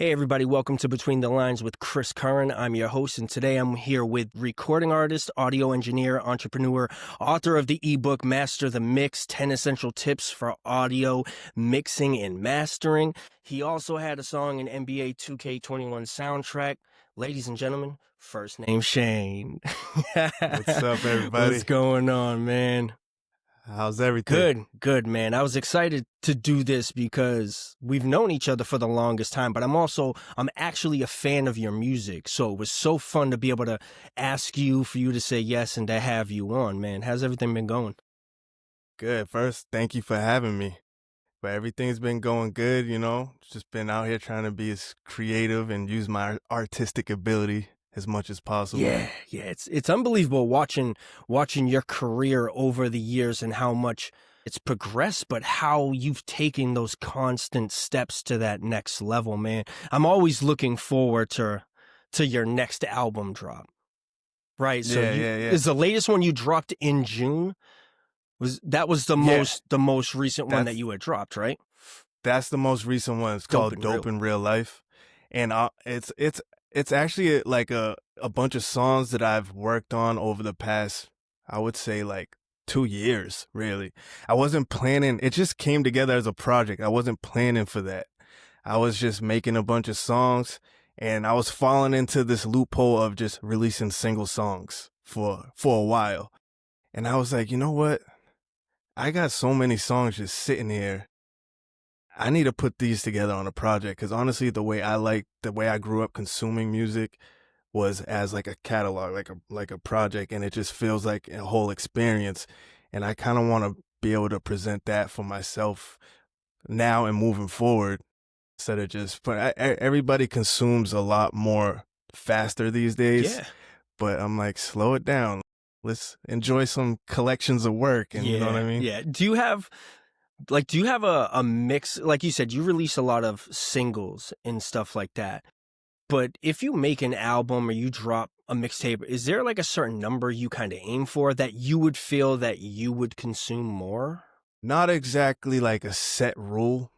Hey everybody, welcome to Between the Lines with Chris Curran. I'm your host, and today I'm here with recording artist, audio engineer, entrepreneur, author of the ebook Master the Mix, 10 Essential Tips for Audio Mixing and Mastering. He also had a song in NBA 2K21 soundtrack. Ladies and gentlemen, first name Shayne. What's up, everybody? What's going on, man? How's everything? Good, man. I was excited to do this because we've known each other for the longest time, but I'm actually a fan of your music. So it was so fun to be able to ask you, for you to say yes, and to have you on, man. How's everything been going? Good. First, thank you for having me. But everything's been going good, Just been out here trying to be as creative and use my artistic ability as much as possible. Yeah. It's unbelievable watching your career over the years and how much it's progressed, but how you've taken those constant steps to that next level, man. I'm always looking forward to your next album drop. Right. So is the latest one you dropped in June? Was the most recent one that you had dropped, right? That's the most recent one. It's called Dope in Real Life. And it's actually like a bunch of songs that I've worked on over the past, I would say, like 2 years, really. I wasn't planning. It just came together as a project. I wasn't planning for that. I was just making a bunch of songs, and I was falling into this loophole of just releasing single songs for a while. And I was like, you know what? I got so many songs just sitting here. I need to put these together on a project, because honestly, the way I grew up consuming music was as like a catalog, like a project, and it just feels like a whole experience. And I kind of want to be able to present that for myself now and moving forward, instead of just. But everybody consumes a lot more faster these days. Yeah. But I'm like, slow it down. Let's enjoy some collections of work, and you know what I mean? Yeah. Do you have a mix? Like you said, you release a lot of singles and stuff like that. But if you make an album or you drop a mixtape, is there like a certain number you kind of aim for that you would feel that you would consume more? Not exactly like a set rule.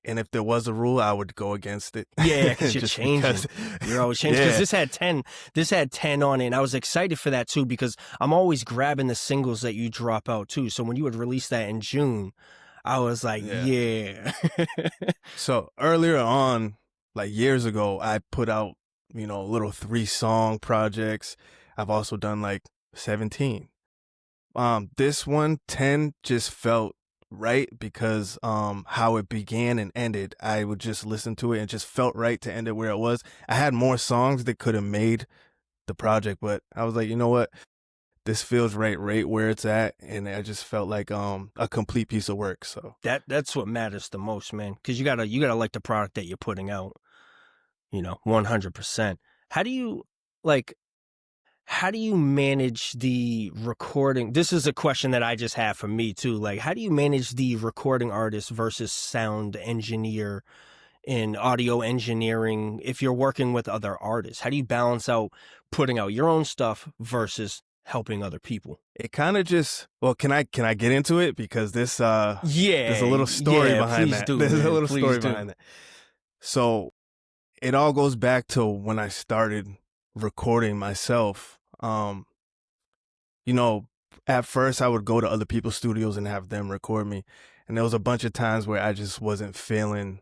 And if there was a rule, I would go against it. Yeah, because you're changing. You're always changing. Because this had 10 on it, and I was excited for that too, because I'm always grabbing the singles that you drop out too. So when you would release that in June, I was like, yeah. So earlier on, like years ago, I put out, little 3-song projects. I've also done like 17. This one, 10, just felt right, because how it began and ended, I would just listen to it and just felt right to end it where it was. I had more songs that could have made the project, but I was like, you know what, this feels right where it's at, and I just felt like a complete piece of work. So that's what matters the most, man, because you gotta like the product that you're putting out, 100%. How do you manage the recording? This is a question that I just have for me too. Like, how do you manage the recording artist versus sound engineer in audio engineering if you're working with other artists? How do you balance out putting out your own stuff versus helping other people? It kind of just, can I get into it? Because there's a little story behind that. There's a little story behind that. So it all goes back to when I started recording myself. At first I would go to other people's studios and have them record me, and there was a bunch of times where I just wasn't feeling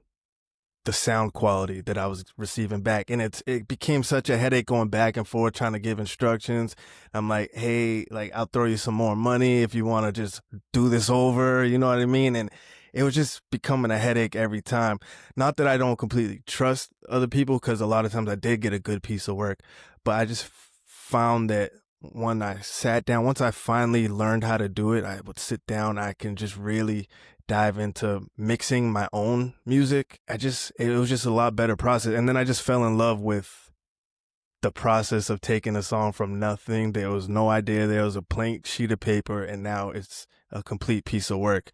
the sound quality that I was receiving back, and it became such a headache going back and forth trying to give instructions. I'm like, hey, like, I'll throw you some more money if you want to just do this over, you know what I mean? And it was just becoming a headache every time. Not that I don't completely trust other people, because a lot of times I did get a good piece of work, but I just found that when I sat down, once I finally learned how to do it, I would sit down, I can just really dive into mixing my own music. It was just a lot better process. And then I just fell in love with the process of taking a song from nothing. There was no idea. There was a blank sheet of paper, and now it's a complete piece of work.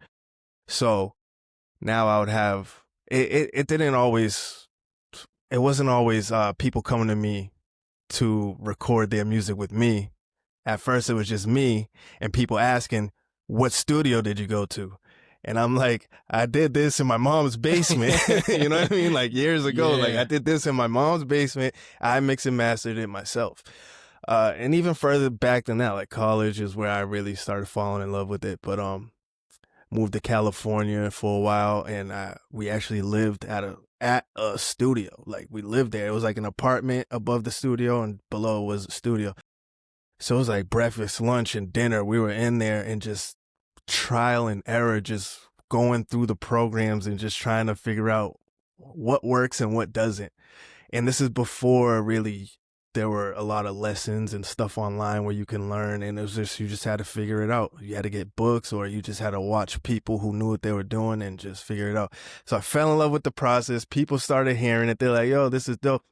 So now I would have, it wasn't always people coming to me to record their music with me. At first it was just me and people asking, what studio did you go to? And I'm like, I did this in my mom's basement. You know what I mean? Like years ago, like I Yeah. did this in my mom's basement. I mixed and mastered it myself. And even further back than that, like college is where I really started falling in love with it. But moved to California for a while, and we actually lived at a studio. Like we lived there. It was like an apartment above the studio, and below was a studio. So it was like breakfast, lunch, and dinner. We were in there and just trial and error, just going through the programs and just trying to figure out what works and what doesn't. And this is before really there were a lot of lessons and stuff online where you can learn, and it was just, you just had to figure it out. You had to get books, or you just had to watch people who knew what they were doing and just figure it out. So I fell in love with the process. People started hearing it. They're like, yo, this is dope.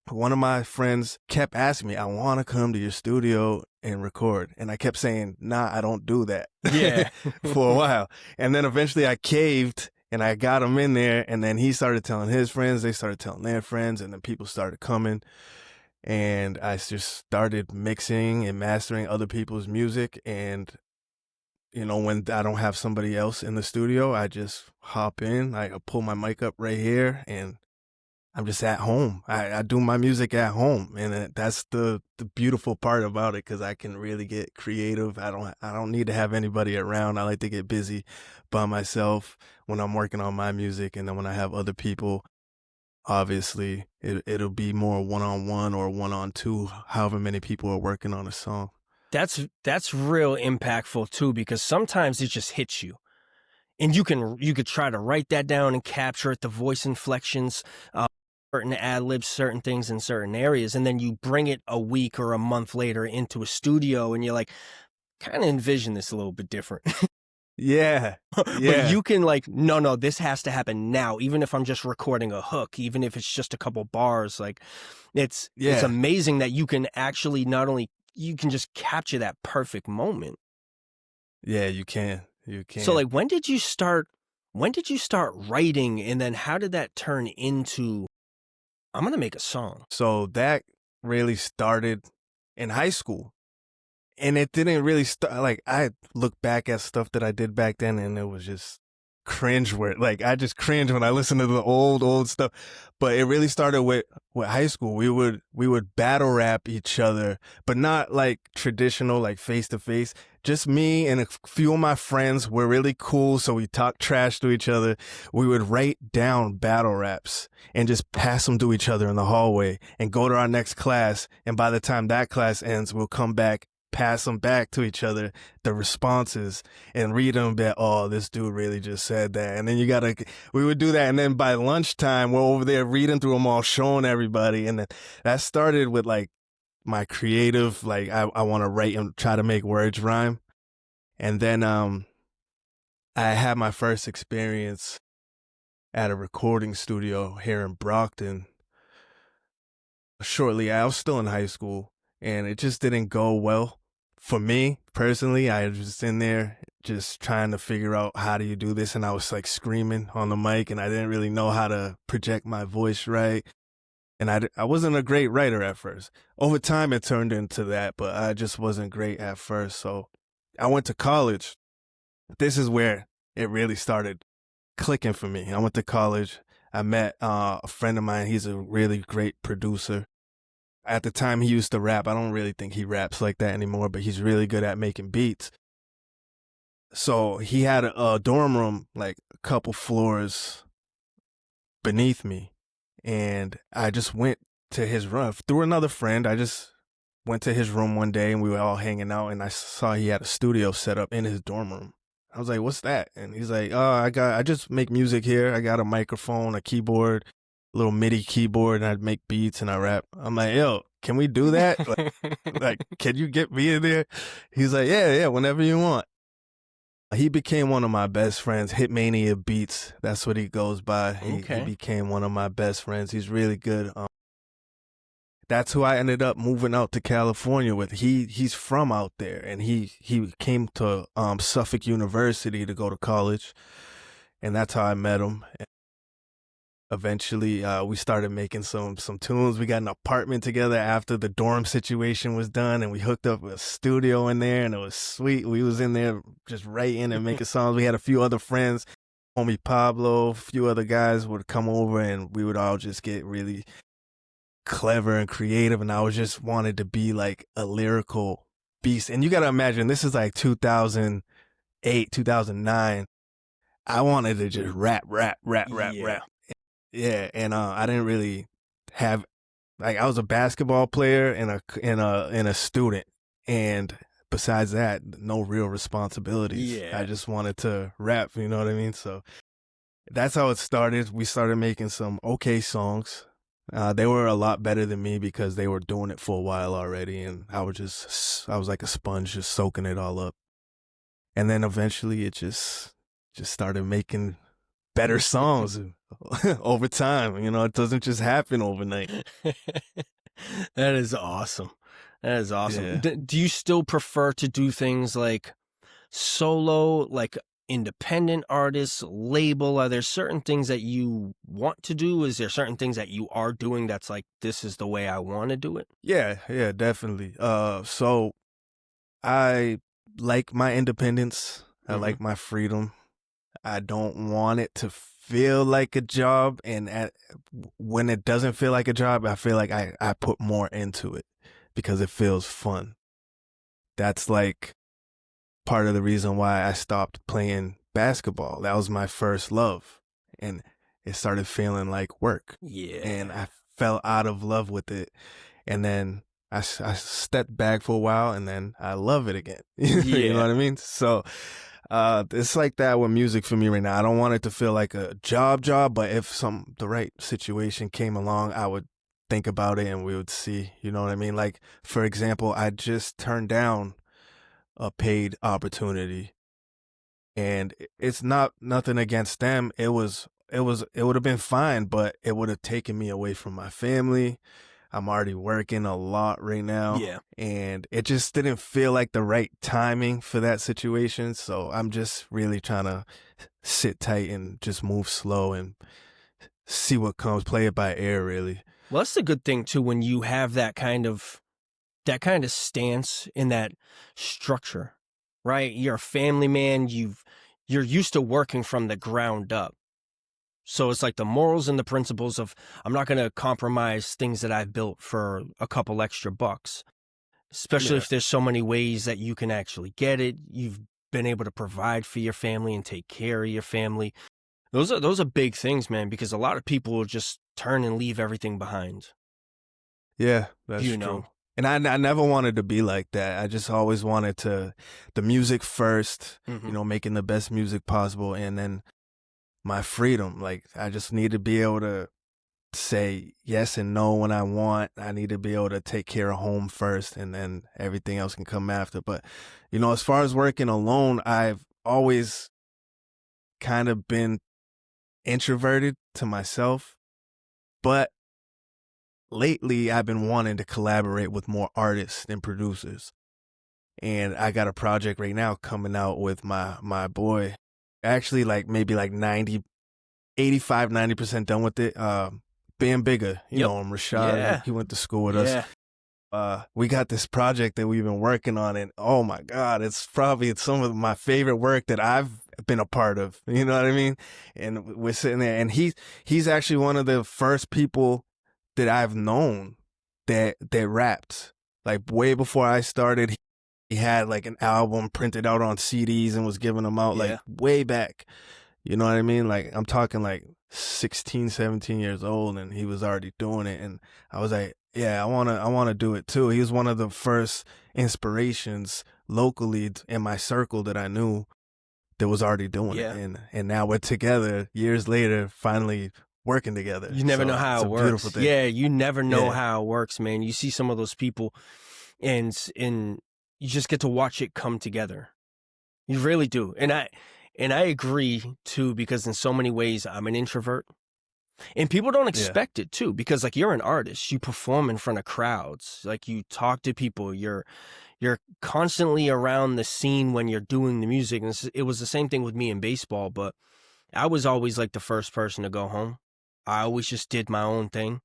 One of my friends kept asking me, I want to come to your studio and record. And I kept saying, nah, I don't do that. Yeah. For a while. And then eventually I caved and I got him in there. And then he started telling his friends, they started telling their friends, and then people started coming. And I just started mixing and mastering other people's music. And, you know, when I don't have somebody else in the studio, I just hop in, I pull my mic up right here, and I'm just at home. I do my music at home, and that's the beautiful part about it, because I can really get creative. I don't need to have anybody around. I like to get busy by myself when I'm working on my music, and then when I have other people, obviously it'll be more one-on-one or one-on-two, however many people are working on a song. That's real impactful too, because sometimes it just hits you. And you could try to write that down and capture it, the voice inflections, certain ad libs, certain things in certain areas, and then you bring it a week or a month later into a studio, and you're like, kind of envision this a little bit different. Yeah. But Yeah. you can like, no, this has to happen now, even if I'm just recording a hook, even if it's just a couple bars. Like, it's amazing that you can actually not only you can just capture that perfect moment. Yeah, you can. You can. So like, when did you start writing, and then how did that turn into, I'm gonna make a song? So that really started in high school. And it didn't really start, like, I look back at stuff that I did back then, and it was just cringe like, I just cringe when I listen to the old stuff. But it really started with high school. We would battle rap each other, but not like traditional, like face to face. Just me and a few of my friends were really cool, so we talked trash to each other. We would write down battle raps and just pass them to each other in the hallway and go to our next class. And by the time that class ends, we'll come back, pass them back to each other, the responses, and read them that, oh, this dude really just said that. And then we would do that. And then by lunchtime, we're over there reading through them all, showing everybody. And then that started with like my creative, like I want to write and try to make words rhyme. And then I had my first experience at a recording studio here in Brockton. Shortly, I was still in high school, and it just didn't go well for me personally. I was just in there just trying to figure out, how do you do this? And I was like screaming on the mic, and I didn't really know how to project my voice right. And I wasn't a great writer at first. Over time, it turned into that, but I just wasn't great at first. So I went to college. This is where it really started clicking for me. I went to college. I met a friend of mine. He's a really great producer. At the time, he used to rap. I don't really think he raps like that anymore, but he's really good at making beats. So he had a dorm room like a couple floors beneath me. And I just went to his room through another friend. I just went to his room one day, and we were all hanging out, and I saw he had a studio set up in his dorm room. I was like, what's that? And he's like, oh, I just make music here. I got a microphone, a keyboard, a little MIDI keyboard, and I make beats and I rap. I'm like, yo, can we do that? Like, can you get me in there? He's like, yeah, whenever you want. He became one of my best friends. Hitmania Beats, that's what he goes by. He became one of my best friends. He's really good. That's who I ended up moving out to California with. He's from out there, and he came to Suffolk University to go to college, and that's how I met him. eventually we started making some tunes. We got an apartment together after the dorm situation was done, and we hooked up a studio in there, and it was sweet. We was in there just writing and making songs. We had a few other friends, homie Pablo, a few other guys would come over, and we would all just get really clever and creative, and I was just wanted to be like a lyrical beast. And you got to imagine, this is like 2008, 2009. I wanted to just rap. Yeah. Yeah, and I didn't really have, like, I was a basketball player and a student, and besides that, no real responsibilities. Yeah. I just wanted to rap, you know what I mean? So that's how it started. We started making some okay songs. They were a lot better than me because they were doing it for a while already, and I was like a sponge, just soaking it all up. And then eventually it just started making better songs over time. You know, it doesn't just happen overnight. That is awesome. That is awesome. Yeah. Do you still prefer to do things like solo, like independent artists, label? Are there certain things that you want to do? Is there certain things that you are doing that's like, this is the way I want to do it? Yeah, definitely. So I like my independence. I like my freedom. I don't want it to feel like a job, and when it doesn't feel like a job, I feel like I put more into it because it feels fun. That's like part of the reason why I stopped playing basketball. That was my first love, and it started feeling like work. Yeah. And I fell out of love with it, and then I stepped back for a while, and then I love it again. You know what I mean? So it's like that with music for me right now. I don't want it to feel like a job, but if the right situation came along, I would think about it and we would see, you know what I mean? Like, for example, I just turned down a paid opportunity, and it's nothing against them. It would have been fine, but it would have taken me away from my family. I'm already working a lot right now. Yeah. And it just didn't feel like the right timing for that situation. So I'm just really trying to sit tight and just move slow and see what comes, play it by ear, really. Well, that's the good thing too, when you have that kind of stance in that structure, right? You're a family man. You're used to working from the ground up. So it's like the morals and the principles of, I'm not going to compromise things that I've built for a couple extra bucks, especially if there's so many ways that you can actually get it. You've been able to provide for your family and take care of your family. Those are big things, man, because a lot of people will just turn and leave everything behind. Yeah, that's true. And I never wanted to be like that. I just always wanted the music first, you know, making the best music possible, and then my freedom. Like, I just need to be able to say yes and no when I want. I need to be able to take care of home first, and then everything else can come after. But, you know, as far as working alone, I've always kind of been introverted to myself. But lately, I've been wanting to collaborate with more artists and producers. And I got a project right now coming out with my boy. Actually, like maybe like 85, 90% done with it. Being Bigger, you know him, Rashad. He went to school with us. We got this project that we've been working on, and oh my God, it's probably some of my favorite work that I've been a part of. You know what I mean? And we're sitting there, and he's actually one of the first people that I've known that rapped. Like, way before I started, he had like an album printed out on CDs and was giving them out like way back. You know what I mean? Like, I'm talking like 16, 17 years old, and he was already doing it. And I was like, yeah, I want to do it too. He was one of the first inspirations locally in my circle that I knew that was already doing it. And now we're together years later, finally working together. You never know how it works. Beautiful thing. Yeah, you never know how it works, man. You see some of those people, and you just get to watch it come together. You really do. And I agree too, because in so many ways I'm an introvert, and people don't expect it too, because like, you're an artist, you perform in front of crowds, like, you talk to people, you're constantly around the scene when you're doing the music. And it was the same thing with me in baseball, but I was always like the first person to go home. I always just did my own thing.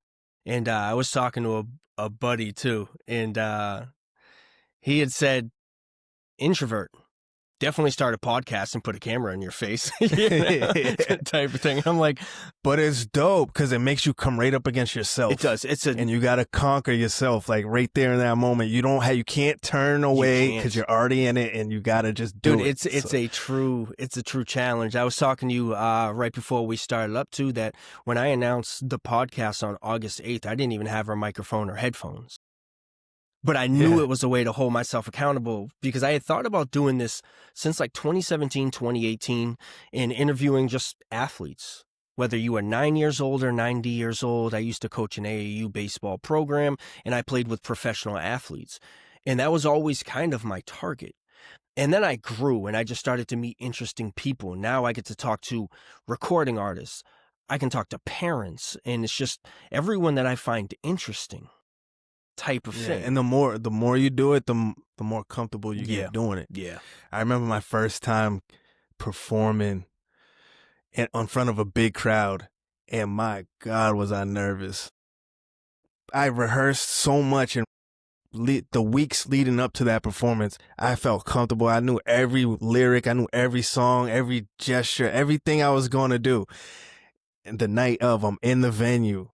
And I was talking to a buddy too, and he had said, introvert. Definitely start a podcast and put a camera in your face, type of thing. I'm like, but it's dope because it makes you come right up against yourself. It does. And you got to conquer yourself, like right there in that moment. You can't turn away because you're already in it, and you got to just do it. It's a true challenge. I was talking to you right before we started up too, that when I announced the podcast on August 8th, I didn't even have a microphone or headphones. But I knew it was a way to hold myself accountable because I had thought about doing this since like 2017, 2018, and interviewing just athletes. Whether you were 9 years old or 90 years old, I used to coach an AAU baseball program, and I played with professional athletes. And that was always kind of my target. And then I grew, and I just started to meet interesting people. Now I get to talk to recording artists. I can talk to parents, and it's just everyone that I find interesting. Type of thing. And the more you do it, the more comfortable you get doing it. Yeah. I remember my first time performing in front of a big crowd, and my God, was I nervous. I rehearsed so much, and the weeks leading up to that performance, I felt comfortable. I knew every lyric, I knew every song, every gesture, everything I was going to do. And the night of, I'm in the venue,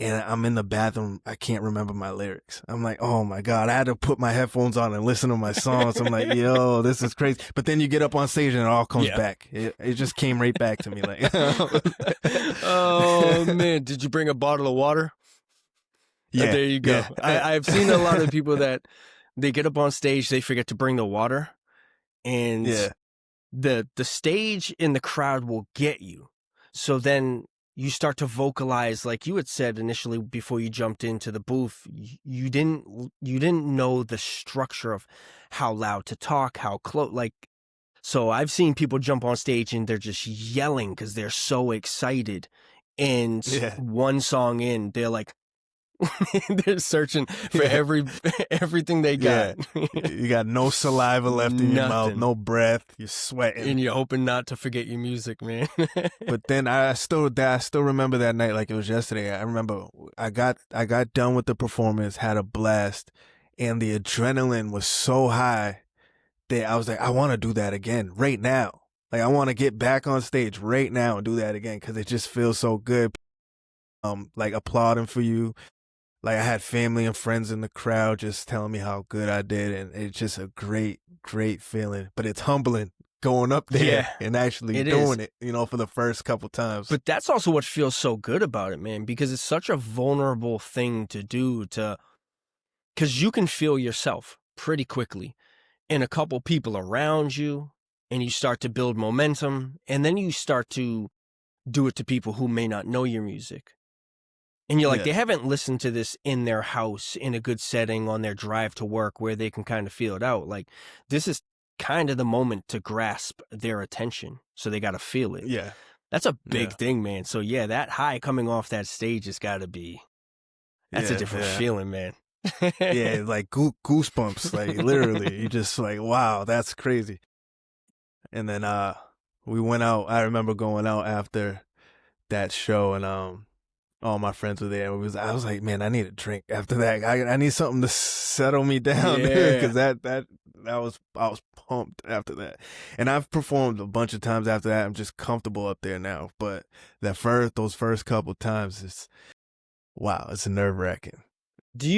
and I'm in the bathroom. I can't remember my lyrics. I'm like, oh my God, I had to put my headphones on and listen to my songs. I'm like, yo, this is crazy. But then you get up on stage and it all comes back. It just came right back to me. Like, oh man, did you bring a bottle of water? Yeah. There you go. Yeah. I've seen a lot of people that they get up on stage, they forget to bring the water, and the stage and the crowd will get you. So then you start to vocalize, like you had said initially before you jumped into the booth. You didn't know the structure of how loud to talk, how close. Like, so I've seen people jump on stage and they're just yelling because they're so excited. And one song in, they're like, they're searching for everything they got. You got no saliva left in your mouth, no breath. You're sweating, and you're hoping not to forget your music, man. But then I still remember that night like it was yesterday. I remember I got done with the performance, had a blast, and the adrenaline was so high that I was like, I want to do that again right now. Like, I want to get back on stage right now and do that again because it just feels so good. Like applauding for you. Like, I had family and friends in the crowd just telling me how good I did, and it's just a great, great feeling. But it's humbling going up there and actually doing it, for the first couple times. But that's also what feels so good about it, man, because it's such a vulnerable thing to do, because you can feel yourself pretty quickly and a couple people around you, and you start to build momentum, and then you start to do it to people who may not know your music. And you're like, they haven't listened to this in their house in a good setting on their drive to work where they can kind of feel it out. Like, this is kind of the moment to grasp their attention. So they got to feel it. Yeah. That's a big thing, man. So yeah, that high coming off that stage has got to be, that's a different feeling, man. Like goosebumps, like literally. You just like, wow, that's crazy. And then we went out. I remember going out after that show, and all my friends were there. I was like, man, I need a drink after that. I need something to settle me down, because I was pumped after that. And I've performed a bunch of times after that. I'm just comfortable up there now. But those first couple times, it's nerve-wracking. Do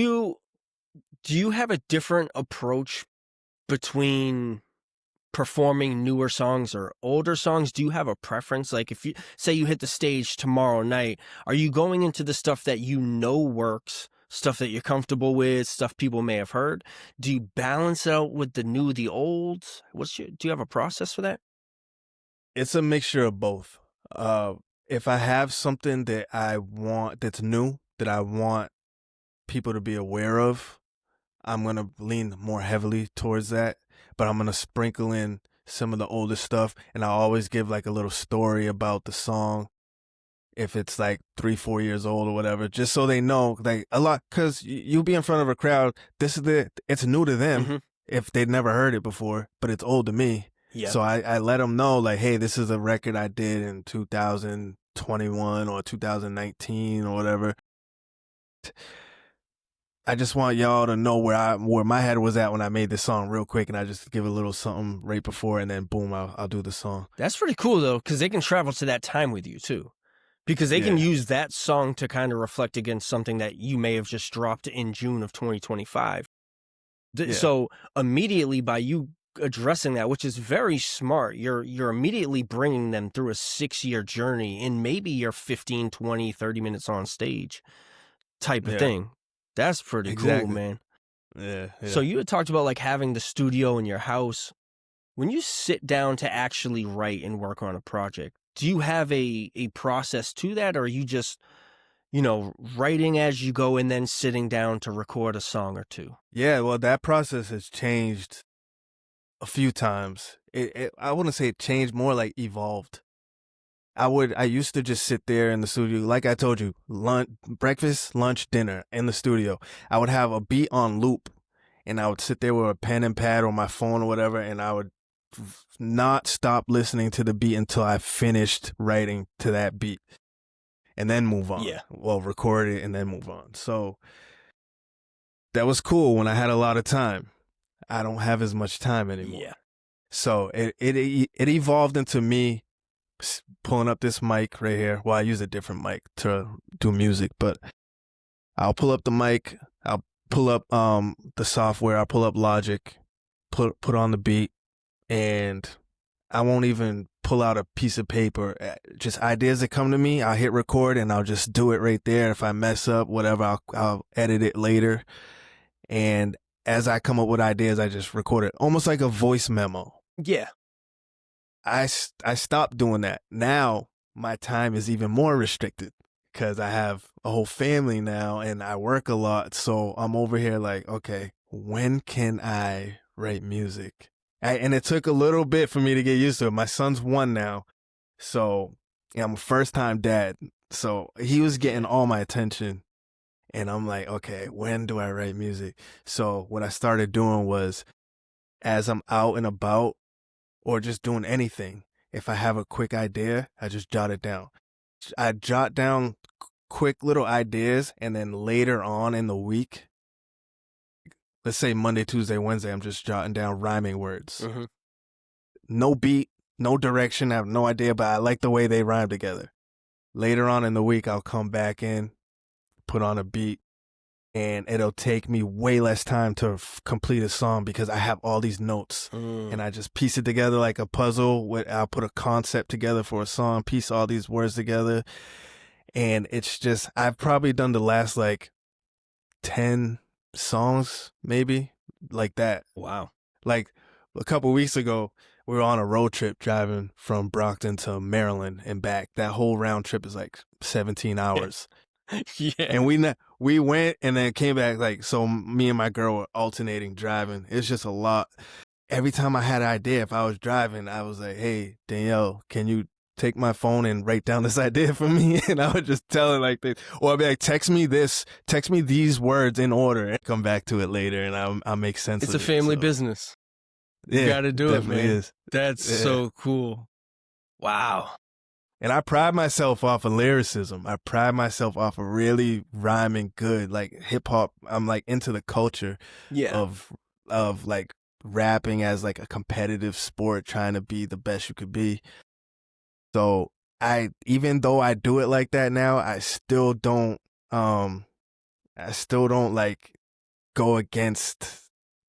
you have a different approach between performing newer songs or older songs? Do you have a preference? Like, if you say you hit the stage tomorrow night, are you going into the stuff that you know works, stuff that you're comfortable with, stuff people may have heard? Do you balance it out with the new, the old? Do you have a process for that? It's a mixture of both. If I have something that I want that's new, that I want people to be aware of, I'm going to lean more heavily towards that. But I'm going to sprinkle in some of the older stuff, and I always give like a little story about the song, if it's like 3-4 years old or whatever, just so they know, like, a lot, because you'll be in front of a crowd, it's new to them if they'd never heard it before, but it's old to me. So I let them know, like, hey, this is a record I did in 2000, 2021 or 2019 or whatever. I just want y'all to know where my head was at when I made this song real quick, and I just give a little something right before, and then boom, I'll do the song. That's pretty cool though, because they can travel to that time with you too, because they can use that song to kind of reflect against something that you may have just dropped in June of 2025. So immediately by you addressing that, which is very smart, you're immediately bringing them through a 6-year journey in maybe your 15, 20, 30 minutes on stage type of thing. That's pretty cool, man. Yeah. So you had talked about like having the studio in your house. When you sit down to actually write and work on a project, do you have a process to that, or are you just, writing as you go and then sitting down to record a song or two? Yeah, well, that process has changed a few times. I wouldn't say it changed, more like evolved. I used to just sit there in the studio, like I told you, breakfast, lunch, dinner in the studio. I would have a beat on loop, and I would sit there with a pen and pad or my phone or whatever, and I would not stop listening to the beat until I finished writing to that beat, and then move on. Yeah. Well, record it and then move on. So that was cool when I had a lot of time. I don't have as much time anymore. Yeah. So it evolved into me pulling up this mic right here. Well, I use a different mic to do music, but I'll pull up the mic. I'll pull up the software. I'll pull up Logic, put on the beat, and I won't even pull out a piece of paper. Just ideas that come to me, I'll hit record and I'll just do it right there. If I mess up, whatever, I'll edit it later. And as I come up with ideas, I just record it, almost like a voice memo. Yeah. I stopped doing that. Now my time is even more restricted because I have a whole family now and I work a lot. So I'm over here like, okay, when can I write music? And it took a little bit for me to get used to it. My son's 1 now. So I'm a first time dad. So he was getting all my attention. And I'm like, okay, when do I write music? So what I started doing was, as I'm out and about, or just doing anything, if I have a quick idea, I just jot it down. I jot down quick little ideas, and then later on in the week, let's say Monday, Tuesday, Wednesday, I'm just jotting down rhyming words. Mm-hmm. No beat, no direction, I have no idea, but I like the way they rhyme together. Later on in the week, I'll come back in, put on a beat, and it'll take me way less time to complete a song because I have all these notes and I just piece it together like a puzzle. I'll put a concept together for a song, piece all these words together. And it's just, I've probably done the last like 10 songs, maybe, like that. Wow. Like a couple weeks ago, we were on a road trip driving from Brockton to Maryland and back. That whole round trip is like 17 hours. Yeah. And we went and then came back, like, so me and my girl were alternating driving. It's just a lot. Every time I had an idea, if I was driving, I was like, hey, Danielle, can you take my phone and write down this idea for me? And I would just tell her like this. Or I'd be like, text me these words in order and come back to it later and I'll make sense It's of a it. family business. You got to do it, man. Is. That's so cool. Wow. And I pride myself off of lyricism. I pride myself off of really rhyming good, like hip hop. I'm like into the culture of like rapping as like a competitive sport, trying to be the best you could be. So even though I do it like that now, I still don't like go against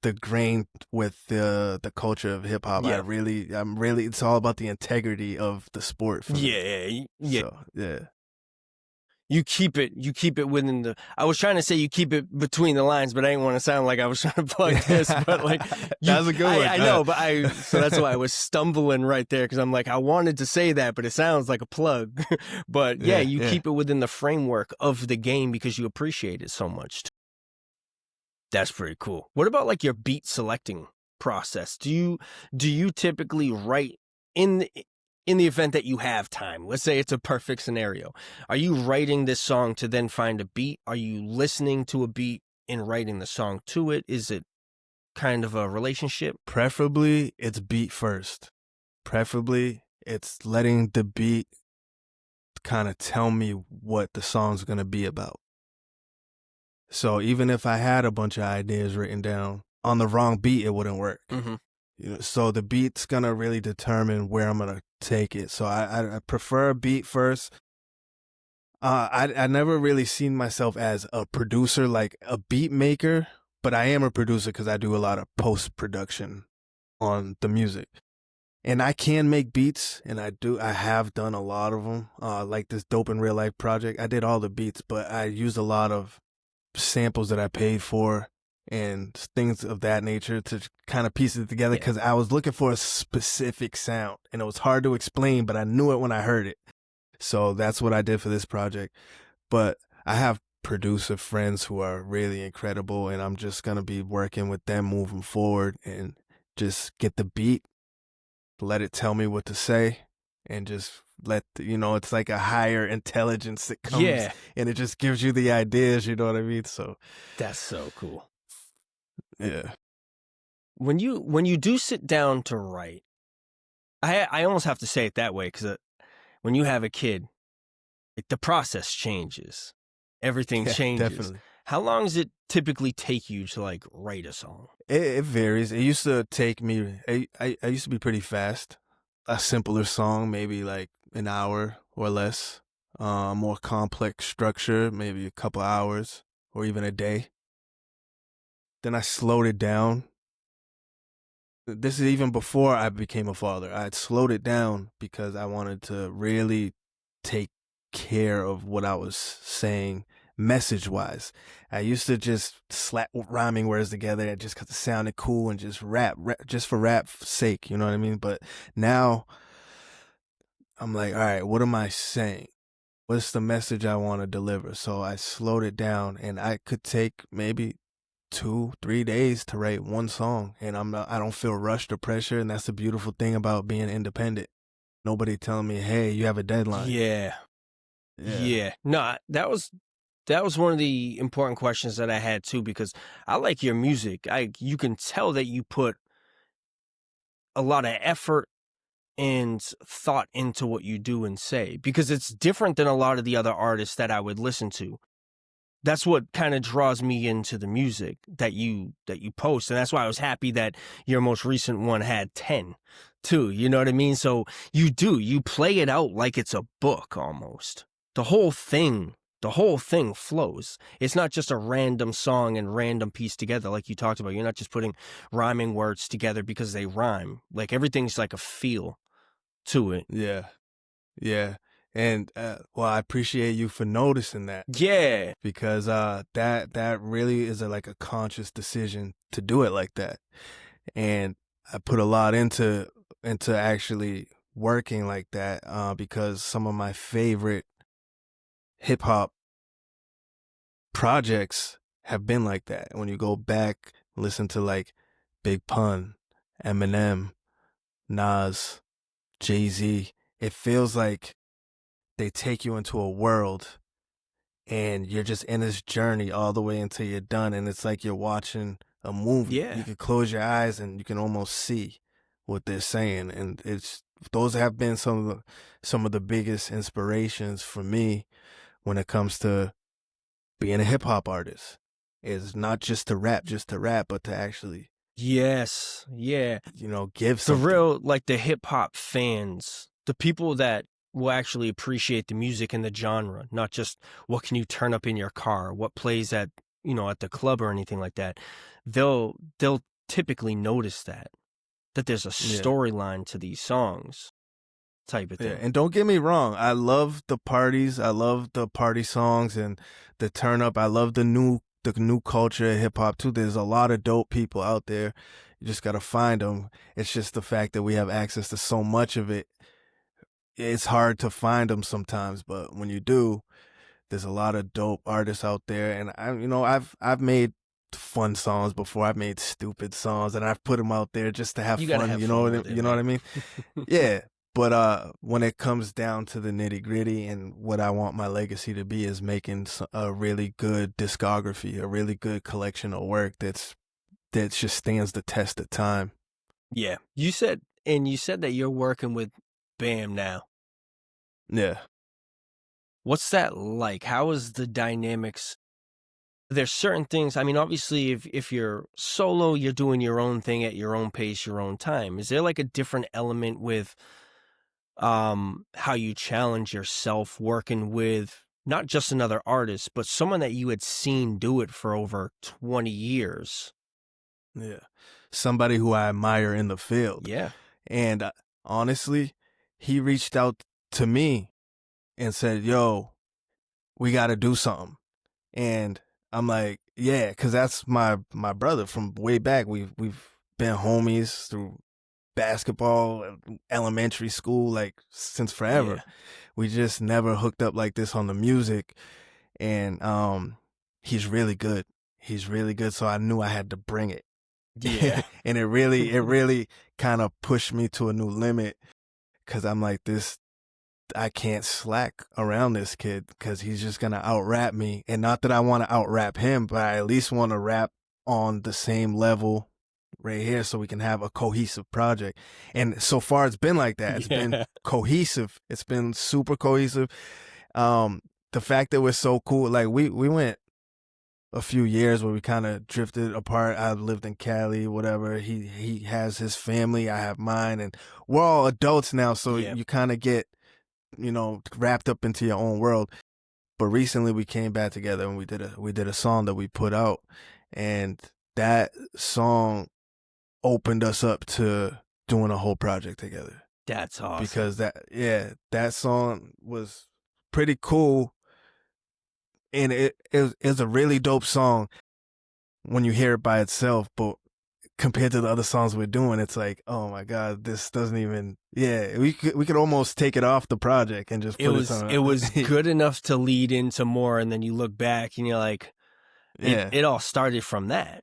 the grain with the culture of hip hop. Yeah. It's all about the integrity of the sport for me. Yeah. So, yeah. You keep it within the, I was trying to say you keep it between the lines, but I didn't want to sound like I was trying to plug this, but like, that was a good one. I know, but so that's why I was stumbling right there. Cause I'm like, I wanted to say that, but it sounds like a plug, but you keep it within the framework of the game because you appreciate it so much. That's pretty cool. What about like your beat selecting process? Do you typically write in the event that you have time? Let's say it's a perfect scenario. Are you writing this song to then find a beat? Are you listening to a beat and writing the song to it? Is it kind of a relationship? Preferably it's beat first. Preferably it's letting the beat kind of tell me what the song's going to be about. So even if I had a bunch of ideas written down on the wrong beat, it wouldn't work. Mm-hmm. You know, so the beat's going to really determine where I'm going to take it. So I prefer a beat first. I never really seen myself as a producer, like a beat maker, but I am a producer because I do a lot of post-production on the music. And I can make beats, and I have done a lot of them. Like this Dope in Real Life project, I did all the beats, but I used a lot of samples that I paid for and things of that nature to kind of piece it together because I was looking for a specific sound, and it was hard to explain, but I knew it when I heard it. So that's what I did for this project. But I have producer friends who are really incredible, and I'm just going to be working with them moving forward and just get the beat, let it tell me what to say, and just it's like a higher intelligence that comes and it just gives you the ideas, you know what I mean? So that's so cool. Yeah. When you do sit down to write, I almost have to say it that way because when you have a kid, the process changes. Everything changes. Definitely. How long does it typically take you to like write a song? It varies. It used to take me, I used to be pretty fast. A simpler song, maybe like an hour or less. More complex structure, maybe a couple hours or even a day. Then I slowed it down. This is even before I became a father. I had slowed it down because I wanted to really take care of what I was saying message wise. I used to just slap rhyming words together just because it sounded cool and just rap just for rap's sake, you know what I mean? But now I'm like, all right, what am I saying? What's the message I want to deliver? So I slowed it down, and I could take maybe 2-3 days to write one song, and I don't feel rushed or pressure, and that's the beautiful thing about being independent. Nobody telling me, hey, you have a deadline. Yeah. No, that was one of the important questions that I had too, because I like your music. You can tell that you put a lot of effort and thought into what you do and say, because it's different than a lot of the other artists that I would listen to. That's what kind of draws me into the music that you post. And that's why I was happy that your most recent one had 10 too. You know what I mean? So you play it out like it's a book almost. The whole thing flows. It's not just a random song and random piece together like you talked about. You're not just putting rhyming words together because they rhyme. Like everything's like a feel to it. Yeah. And well, I appreciate you for noticing that. Yeah. Because that really is like a conscious decision to do it like that. And I put a lot into actually working like that because some of my favorite hip hop projects have been like that. When you go back, listen to like Big Pun, Eminem, Nas, Jay-Z, it feels like they take you into a world and you're just in this journey all the way until you're done, and it's like you're watching a movie. Yeah. You can close your eyes and you can almost see what they're saying, and those have been some of the biggest inspirations for me when it comes to being a hip hop artist. Is not just to rap, but to actually give something. The real, like the hip hop fans, the people that will actually appreciate the music and the genre, not just what can you turn up in your car, what plays at the club or anything like that. They'll typically notice that there's a storyline to these songs, type of thing. Yeah, and don't get me wrong, I love the parties, I love the party songs and the turn up. I love the new culture of hip hop too. There's a lot of dope people out there. You just got to find them. It's just the fact that we have access to so much of it. It's hard to find them sometimes, but when you do, there's a lot of dope artists out there. And I've made fun songs before. I've made stupid songs, and I've put them out there just to have fun. Have you fun know with it, what I mean? Yeah. But when it comes down to the nitty gritty and what I want my legacy to be is making a really good discography, a really good collection of work that just stands the test of time. Yeah. You said that you're working with BAM now. Yeah. What's that like? How is the dynamics? There's certain things, I mean, obviously, if you're solo, you're doing your own thing at your own pace, your own time. Is there, like, a different element with, how you challenge yourself working with not just another artist, but someone that you had seen do it for over 20 years? Yeah. Somebody who I admire in the field. Yeah. And honestly, he reached out to me and said, "Yo, we got to do something." And I'm like, "Yeah, because that's my brother from way back. We've been homies through basketball, elementary school, like since forever. Yeah. We just never hooked up like this on the music. And he's really good. He's really good. So I knew I had to bring it. Yeah. And it really kind of pushed me to a new limit, because I'm like, this, I can't slack around this kid because he's just gonna out rap me. And not that I want to out rap him, but I at least want to rap on the same level right here so we can have a cohesive project. And so far it's been like that. It's been Yeah. cohesive. It's been super cohesive. The fact that we're so cool, like we went a few years where we kind of drifted apart. I lived in Cali, whatever. He has his family, I have mine, and we're all adults now, so Yeah. you kind of get, wrapped up into your own world. But recently we came back together and we did a song that we put out, and that song opened us up to doing a whole project together, That's awesome. because that song was pretty cool, and it was a really dope song when you hear it by itself, but compared to the other songs we're doing, it's like, oh my God, this doesn't even, we could almost take it off the project and just put It was good enough to lead into more, and then you look back and you're like, yeah, it all started from that.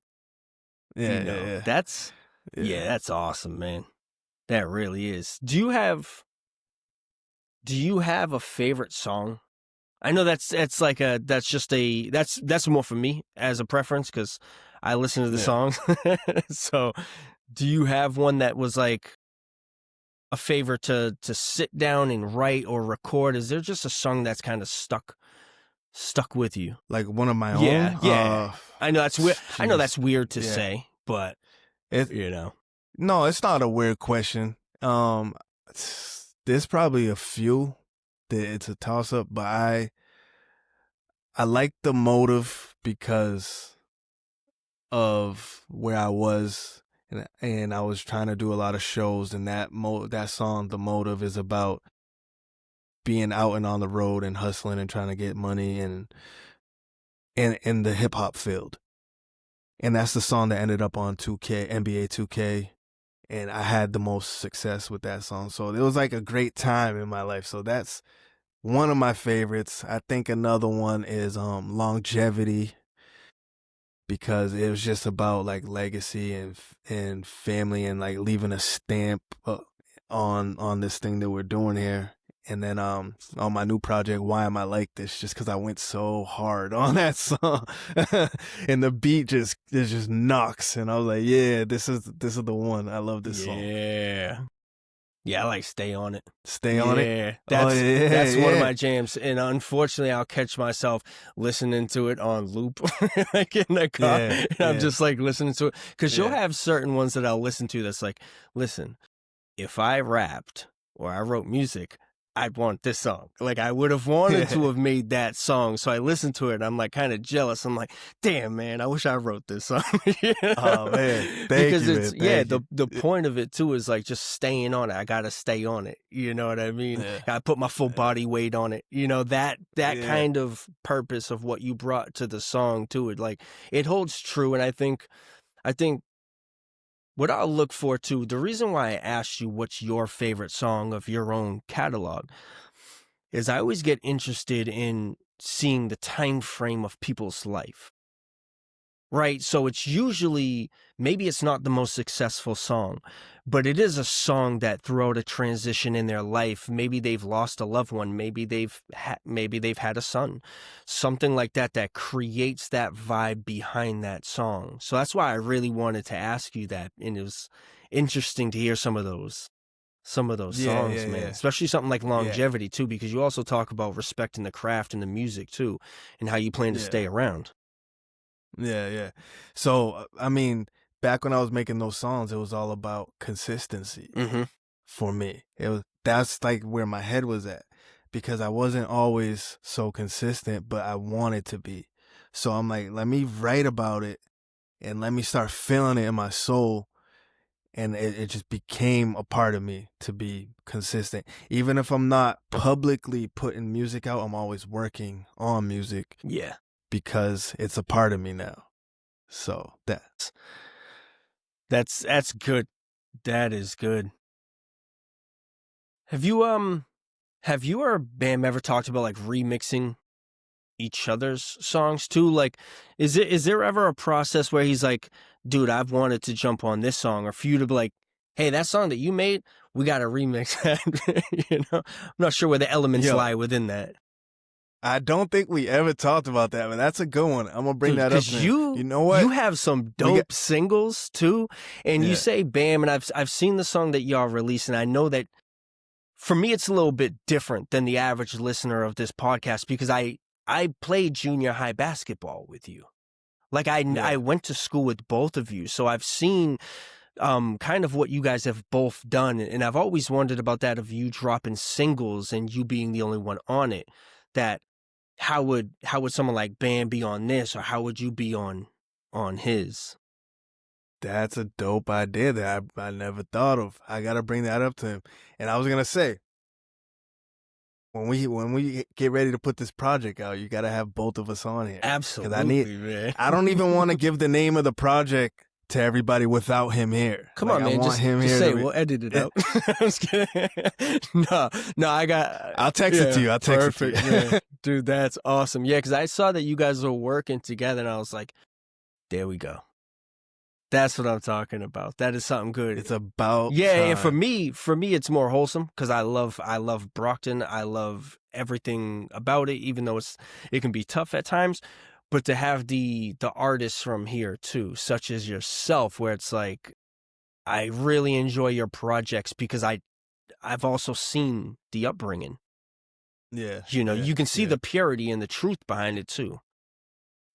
yeah, yeah, That's, yeah. that's awesome, man. That really is. Do you have a favorite song? I know that's like that's more for me as a preference because I listen to the Yeah. songs. So, do you have one that was like a favorite to sit down and write or record? Is there just a song that's kind of stuck with you? Like one of my Yeah, own. yeah. I know that's weird. I know Jeez. that's weird to Yeah. say, but It you know, no, it's not a weird question. There's probably a few that it's a toss up, but I like the motive because of where I was, and I was trying to do a lot of shows, and that song, The Motive, is about being out and on the road and hustling and trying to get money, and in the hip hop field. And that's the song that ended up on 2K, NBA 2K, and I had the most success with that song. So it was like a great time in my life. So that's one of my favorites. I think another one is Longevity, because it was just about like legacy and family, and like leaving a stamp on this thing that we're doing here. And then on my new project, Why Am I Like This, just because I went so hard on that song, and the beat just knocks, and I was like, yeah, this is the one. I love this song. yeah, I like Stay On It. Stay on it. Yeah, That's one of my jams, and unfortunately, I'll catch myself listening to it on loop, like in the car, Yeah, and I'm yeah. just like listening to it because you'll Yeah. have certain ones that I'll listen to that's like, listen, if I rapped or I wrote music, I'd want this song. Like I would have wanted to have made that song. So I listened to it and I'm like kind of jealous. I'm like, damn man, I wish I wrote this song. You know? Oh man, thank because you, it's man. Thank you. the point of it too is like just staying on it. I gotta stay on it. You know what I mean? Yeah. I put my full body weight on it. You know, that Yeah. kind of purpose of what you brought to the song to it, like it holds true. And I think what I'll look for too, the reason why I asked you what's your favorite song of your own catalog is I always get interested in seeing the time frame of people's life. Right? So it's usually, maybe it's not the most successful song, but it is a song that throughout a transition in their life, maybe they've lost a loved one, maybe they've had a son, something like that that creates that vibe behind that song. So that's why I really wanted to ask you that, and it was interesting to hear some of those. some of those Yeah, songs, yeah, man. yeah. Especially something like Yeah. Longevity too, because you also talk about respecting the craft and the music too, and how you plan to Yeah. stay around. Yeah, yeah. So, I mean, back when I was making those songs, it was all about consistency Mm-hmm. for me. That's like where my head was at, because I wasn't always so consistent, but I wanted to be. So I'm like, let me write about it and let me start feeling it in my soul. And it just became a part of me to be consistent. Even if I'm not publicly putting music out, I'm always working on music Yeah. because it's a part of me now. So That's good. That is good. Have you or Bam ever talked about like remixing each other's songs too? Like, is there ever a process where he's like, dude, I've wanted to jump on this song, or for you to be like, hey, that song that you made, we got to remix that. You know, I'm not sure where the elements yo, lie within that, I don't think we ever talked about that, but that's a good one. I'm gonna bring dude. that up to Because him. You know you what? have some We got dope singles too, and you yeah, say Bam, and I've seen the song that y'all released, and I know that for me it's a little bit different than the average listener of this podcast because I played junior high basketball with you. Like I yeah. went to school with both of you, so I've seen kind of what you guys have both done, and I've always wondered about that of you dropping singles and you being the only one on it. That how would someone like Bam be on this, or how would you be on his? That's a dope idea that I never thought of. I gotta bring that up to him. And I was gonna say, when we get ready to put this project out, you gotta have both of us on here. Cause Absolutely, man. I don't even want to give the name of the project to everybody without him here. Come Like, on, I man. want Just him just here say to it. be, We'll edit it out. I'm just kidding. No, I got. I'll text it to you. I'll text it Perfect, to you. man. Dude, that's awesome. Yeah, because I saw that you guys were working together, and I was like, there we go. That's what I'm talking about. That is something good. It's about Yeah, and time. for me, it's more wholesome because I love Brockton. I love everything about it, even though it can be tough at times. But to have the artists from here too, such as yourself, where it's like I really enjoy your projects because I've also seen the upbringing. Yeah, You know, yeah, you can see yeah. the purity and the truth behind it too.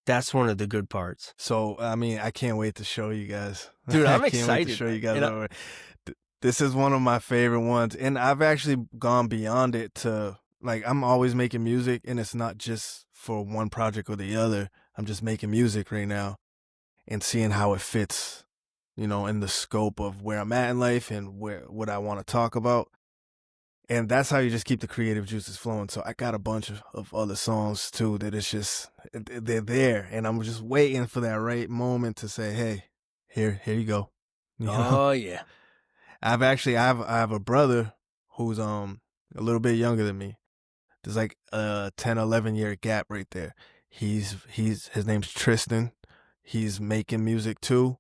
That's one of the good parts. So, I mean, I can't wait to show you guys. Dude, I I'm can't wait to excited. show you guys And over. This is one of my favorite ones. And I've actually gone beyond it to, like, I'm always making music, and it's not just for one project or the other. I'm just making music right now and seeing how it fits, in the scope of where I'm at in life and what I want to talk about. And that's how you just keep the creative juices flowing. So I got a bunch of other songs too that it's just they're there, and I'm just waiting for that right moment to say, "Hey, here you go." oh yeah. I have a brother who's a little bit younger than me. There's like a 10, 11 year gap right there. His name's Tristan. He's making music too.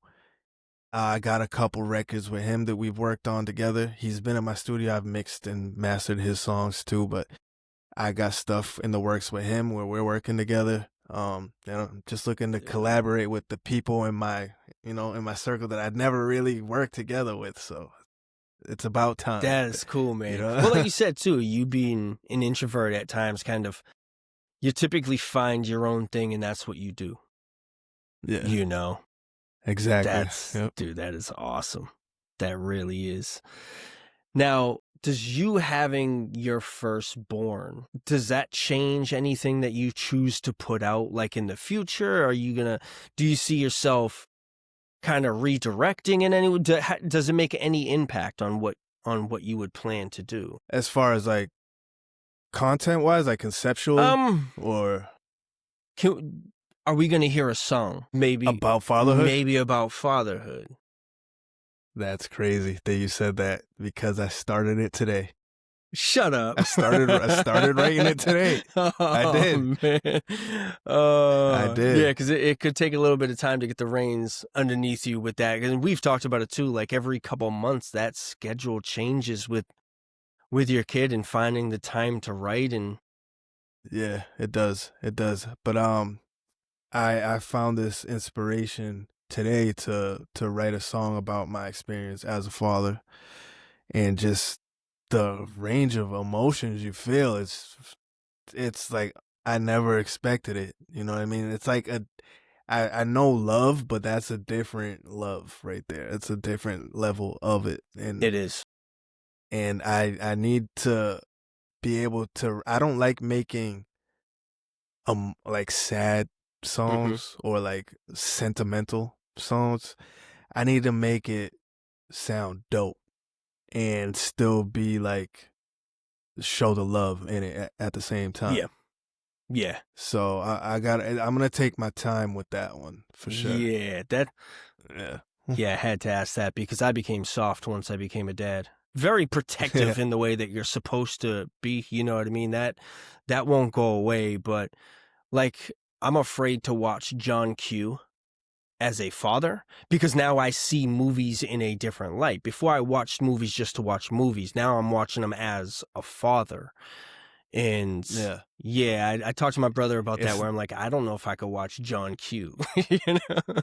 I got a couple records with him that we've worked on together. He's been in my studio. I've mixed and mastered his songs too, but I got stuff in the works with him where we're working together. And I'm just looking to collaborate with the people in my circle that I'd never really worked together with. So it's about time. That is cool, man. Well, like you said too, you being an introvert at times, kind of, you typically find your own thing, and that's what you do. Yeah, You know, exactly. Yep. dude, that is awesome. That really is. Now, does you having your firstborn, does that change anything that you choose to put out, like in the future? Do you see yourself kind of redirecting in any? Does it make any impact on what you would plan to do? As far as like content wise, like conceptually, or Are we gonna hear a song? about fatherhood? Maybe about fatherhood. That's crazy that you said that, because I started it today. Shut up. I started writing it today. I did. Man. I did. Yeah, because it could take a little bit of time to get the reins underneath you with that. And we've talked about it too. Like every couple months, that schedule changes with your kid and finding the time to write. And Yeah, it does. It does. But I found this inspiration today to write a song about my experience as a father. and just the range of emotions you feel. It's like I never expected it. You know what I mean? It's like I know love, but that's a different love right there. It's a different level of it, It is. and I need to be able to. I don't like making like sad Hmm. songs or like sentimental songs. I need to make it sound dope and still be like show the love in it at the same Yeah. time. Yeah. So I'm gonna take my time with that one for sure. Yeah. That. Yeah. Yeah. I had to ask that because I became soft once I became a dad. Very Yeah. protective in the way that you're supposed to be. You know what I mean? That won't go away. But like, I'm afraid to watch John Q as a father because now I see movies in a different light. Before I watched movies just to watch movies. Now I'm watching them as a father. And Yeah. yeah, I talked to my brother about that It's where I'm like, I don't know if I could watch John Q. You know?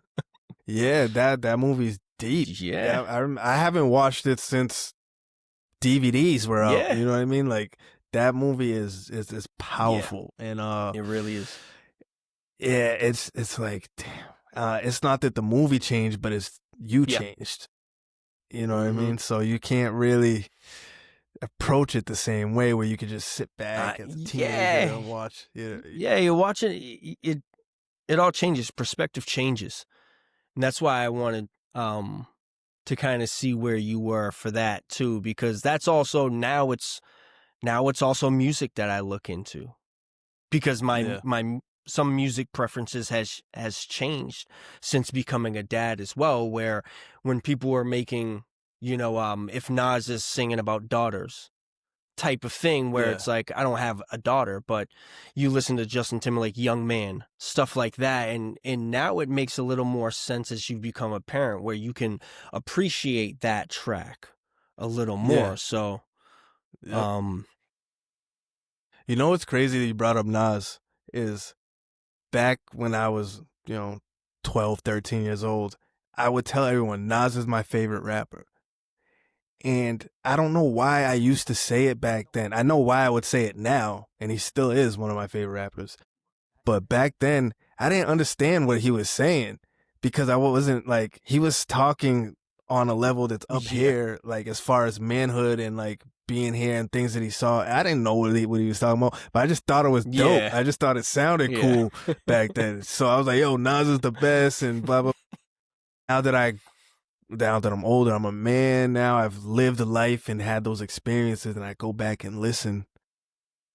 yeah, that movie's deep. Yeah. I haven't watched it since DVDs were out. Yeah. You know what I mean? Like that movie is Yeah. powerful, and It really is. yeah, it's like damn. It's not that the movie changed, but it's you Yeah. changed. You know what I Mm-hmm. mean? So you can't really approach it the same way where you could just sit back as a teenager Yeah. and watch. Yeah, Yeah. You're watching it all changes. Perspective changes. And that's why I wanted to kind of see where you were for that too, because that's also now it's also music that I look into because yeah, my some music preferences has changed since becoming a dad as well, where when people were making, if Nas is singing about daughters type of thing where yeah, it's like I don't have a daughter, but you listen to Justin Timberlake, Young Man, stuff like that, and now it makes a little more sense as you become a parent where you can appreciate that track a little yeah. more. So, Yep. um, You know what's crazy that you brought up Nas is back when I was, 12, 13 years old, I would tell everyone Nas is my favorite rapper. And I don't know why I used to say it back then. I know why I would say it now, and he still is one of my favorite rappers. But back then, I didn't understand what he was saying because I wasn't like, he was talking on a level that's up yeah, here, like as far as manhood and like being here and things that he saw. I didn't know what he was talking about, but I just thought it was dope. yeah, I just thought it sounded yeah, cool back then. So I was like, yo, Nas is the best and blah, blah. Now that I'm older, I'm a man now. I've lived a life and had those experiences, and I go back and listen.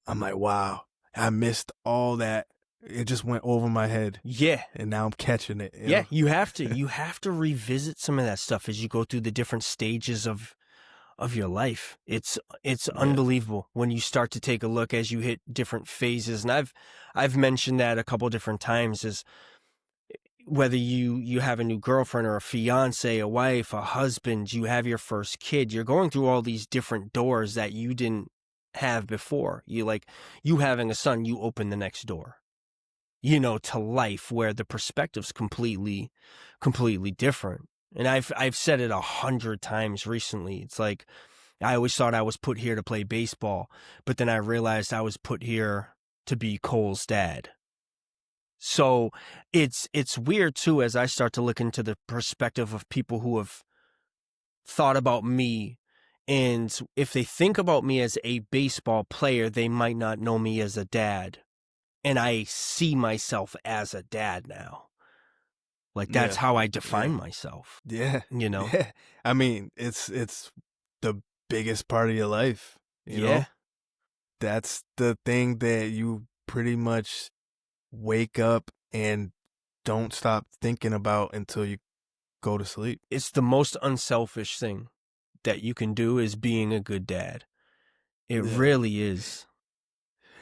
I'm like, wow, I missed all that. It just went over my head, yeah. and now I'm catching it. Yeah, you have to revisit some of that stuff as you go through the different stages of your life. It's Yeah, unbelievable when you start to take a look as you hit different phases. And I've mentioned that a couple different times is whether you have a new girlfriend or a fiance, a wife, a husband, you have your first kid, you're going through all these different doors that you didn't have before. You having a son, you open the next door, to life where the perspective's completely different. And I've said it 100 times recently. It's like I always thought I was put here to play baseball, but then I realized I was put here to be Cole's dad. So it's weird too as I start to look into the perspective of people who have thought about me, and if they think about me as a baseball player, they might not know me as a dad. And I see myself as a dad now. Like that's yeah, how I yeah, define myself, yeah, you know? yeah. I mean, it's the biggest part of your life. You Yeah. know, that's the thing that you pretty much wake up and don't stop thinking about until you go to sleep. It's the most unselfish thing that you can do is being a good dad. It Yeah. really is.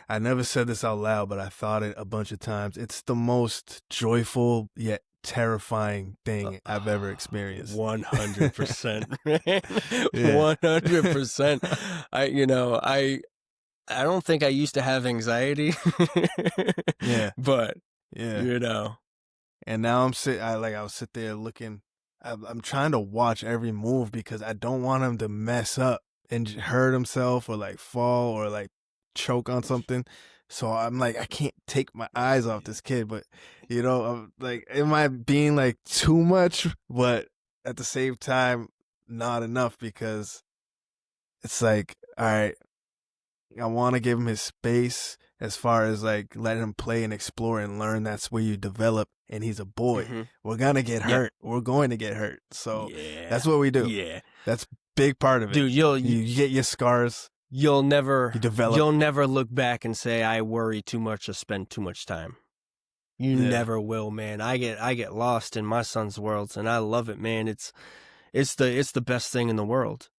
I never said this out loud, but I thought it a bunch of times. It's the most joyful yet terrifying thing I've ever experienced. 100%, man. Yeah. 100%. I don't think I used to have anxiety, Yeah. but Yeah. you know, And now I would sit there looking. I'm trying to watch every move because I don't want him to mess up and hurt himself or like fall or like choke on something. So I'm like, I can't take my eyes off this kid. But I'm like, am I being like too much? But at the same time, not enough because it's like, all right, I want to give him his space as far as like let him play and explore and learn. That's where you develop. And he's a boy. Mm-hmm. We're gonna get Yeah. hurt. We're going to get hurt. So Yeah. that's what we do. Yeah. That's big part of it. Dude, you get your scars. You'll never develop. You'll never look back and say I worry too much or spend too much time. You never will, man. I get lost in my son's worlds and I love it, man. It's the best thing in the world.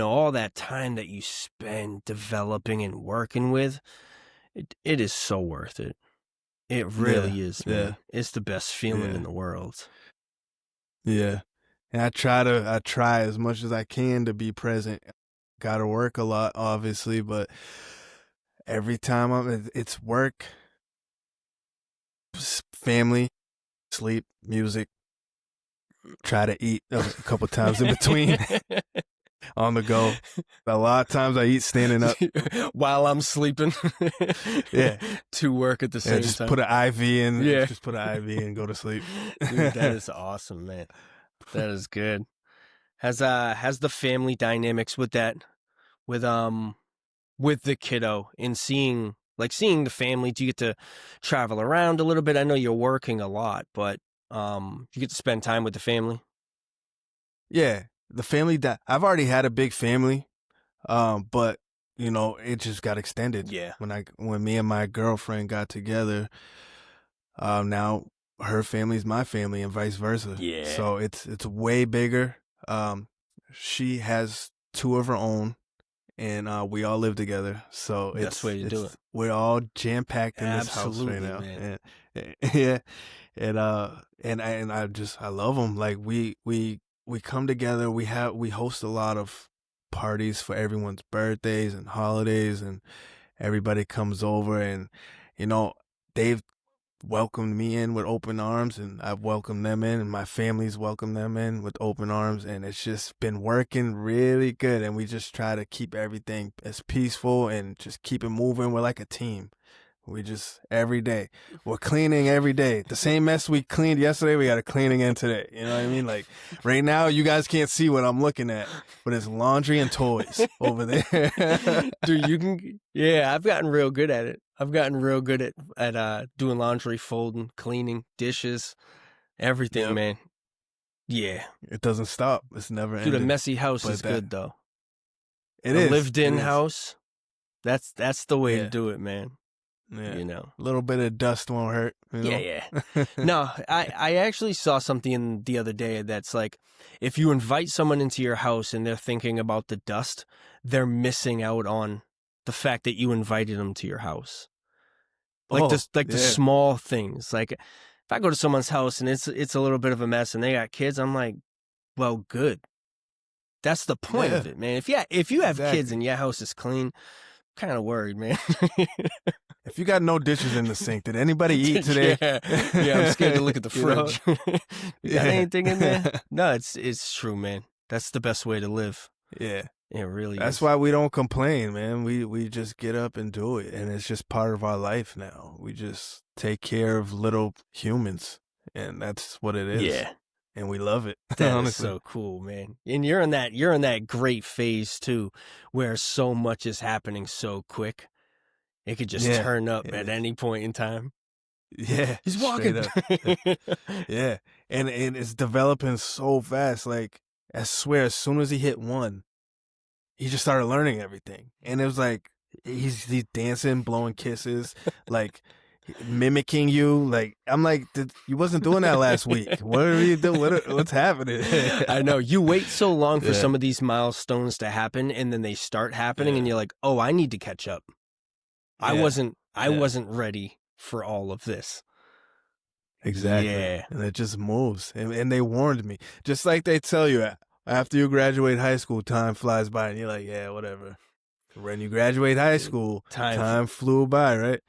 All that time that you spend developing and working with, it is so worth it. It really is, man. Yeah. It's the best feeling in the world. Yeah. And I try as much as I can to be present. Gotta work a lot, obviously, but every time it's work, family, sleep, music, try to eat a couple times in between. On the go. A lot of times I eat standing up while I'm sleeping. Yeah. To work at the same just time. Put an IV in. Yeah. Just put an IV and go to sleep. Dude, that is awesome, man. That is good. Has the family dynamics with that, with the kiddo and seeing the family? Do you get to travel around a little bit? I know you're working a lot, but you get to spend time with the family. Yeah. The family I've already had a big family, but it just got extended. Yeah. When me and my girlfriend got together, now her family's my family and vice versa. Yeah. So it's way bigger. She has 2 of her own, and we all live together. So Best way to do it. We're all jam packed in this house right now. Man. Yeah, and I love them. Like we come together. We host a lot of parties for everyone's birthdays and holidays, and everybody comes over, and they've welcomed me in with open arms, and I've welcomed them in, and my family's welcomed them in with open arms, and it's just been working really good. And we just try to keep everything as peaceful and just keep it moving. We're like a team. We just every day we're cleaning every day. The same mess we cleaned yesterday, we got to clean again today. You know what I mean? Like right now, you guys can't see what I'm looking at, but it's laundry and toys over there. Dude, I've gotten real good at it. I've gotten real good at doing laundry, folding, cleaning, dishes, everything, man. Yeah. It doesn't stop. It's never ending. Dude, a messy house is good though. It is. A lived-in house, that's the way to do it, man. Yeah. A little bit of dust won't hurt. Yeah. No, I actually saw something the other day that's like, if you invite someone into your house and they're thinking about the dust, they're missing out on the fact that you invited them to your house. Like the small things. Like if I go to someone's house and it's a little bit of a mess and they got kids, I'm like, well, good. That's the point of it, man. If you have kids and your house is clean, I'm kind of worried, man. If you got no dishes in the sink, did anybody eat today? Yeah, I'm scared to look at the fridge. You got anything in there? No, it's true, man. That's the best way to live. Yeah. It really is. That's why we don't complain, man. We just get up and do it, and it's just part of our life now. We just take care of little humans, and that's what it is. Yeah. And we love it. That is so cool, man. And you're in that great phase too, where so much is happening so quick. It could just turn up at any point in time. Yeah. He's walking. Yeah. And it's developing so fast. Like, I swear, as soon as he hit 1, he just started learning everything. And it was like, he's dancing, blowing kisses, like mimicking you. Like, I'm like, you wasn't doing that last week. What are you doing? What's happening? I know. You wait so long for some of these milestones to happen, and then they start happening, and you're like, oh, I need to catch up. I wasn't ready for all of this. Exactly. Yeah. And it just moves. And they warned me. Just like they tell you, after you graduate high school, time flies by. And you're like, yeah, whatever. When you graduate high school, time flew by, right?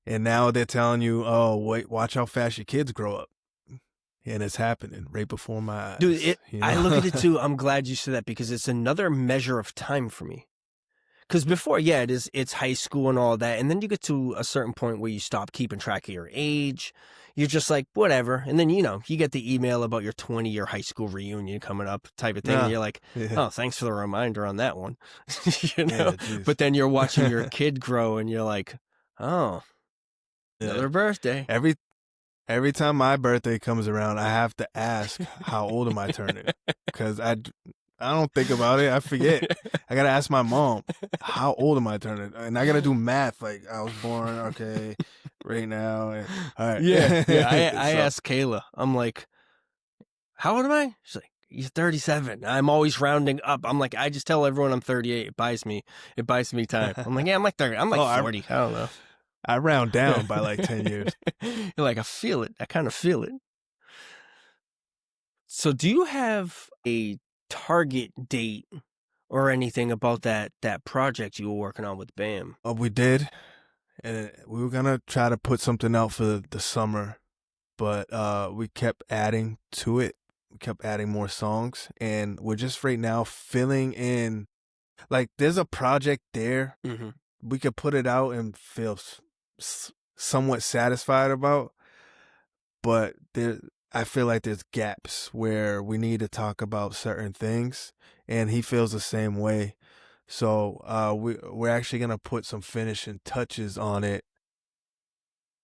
And now they're telling you, oh, wait, watch how fast your kids grow up. and it's happening right before my eyes. Dude, you know? I look at it too. I'm glad you said that because it's another measure of time for me. Because before, yeah, it's high school and all that. And then you get to a certain point where you stop keeping track of your age. You're just like, whatever. And then, you know, you get the email about your 20-year high school reunion coming up type of thing. And you're like, oh, thanks for the reminder on that one. You know? But then you're watching your kid grow and you're like, oh, another birthday. Every time my birthday comes around, I have to ask, how old am I turning? Because I don't think about it. I forget. I got to ask my mom, how old am I turning? And I got to do math. Like, I was born, okay, right now. And, all right. Yeah. I asked Kayla, I'm like, how old am I? She's like, you're 37. I'm always rounding up. I'm like, I just tell everyone I'm 38. It buys me time. I'm like, yeah, I'm like 30. I'm like 40. I don't know. I round down by like 10 years. You're like, I feel it. I kind of feel it. So do you have a target date or anything about that project you were working on with BAM? We did. And we were going to try to put something out for the summer, but we kept adding to it. We kept adding more songs, and we're just right now filling in. Like, there's a project there. Mm-hmm. We could put it out and feel somewhat satisfied about, but I feel like there's gaps where we need to talk about certain things, and he feels the same way. So we're actually gonna put some finishing touches on it,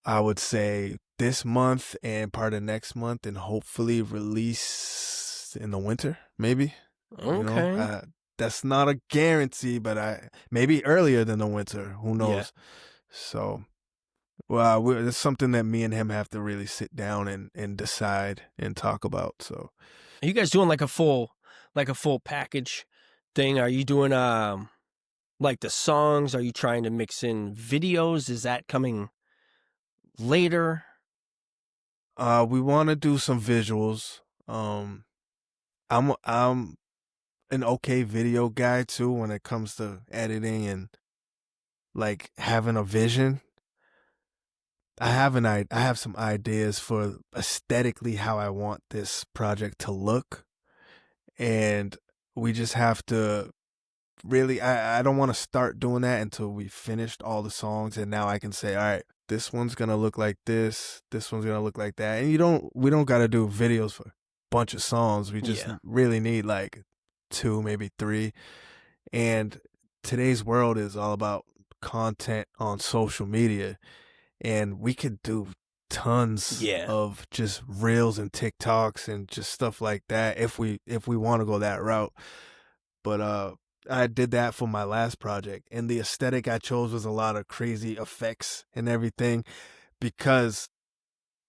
I would say this month and part of next month, and hopefully release in the winter, maybe. Okay. You know, that's not a guarantee, but maybe earlier than the winter. Who knows? Yeah. So, well, it's something that me and him have to really sit down and decide and talk about. So, are you guys doing like a full package thing? Are you doing like the songs? Are you trying to mix in videos? Is that coming later? We want to do some visuals. I'm an okay video guy too when it comes to editing and like having a vision. I have some ideas for aesthetically how I want this project to look, and we just have to really. I don't want to start doing that until we finished all the songs, and now I can say, all right, this one's gonna look like this one's gonna look like that, and we don't got to do videos for a bunch of songs. We just really need like 2, maybe 3. And today's world is all about content on social media, and we could do tons of just reels and TikToks and just stuff like that if we want to go that route. But I did that for my last project, and the aesthetic I chose was a lot of crazy effects and everything because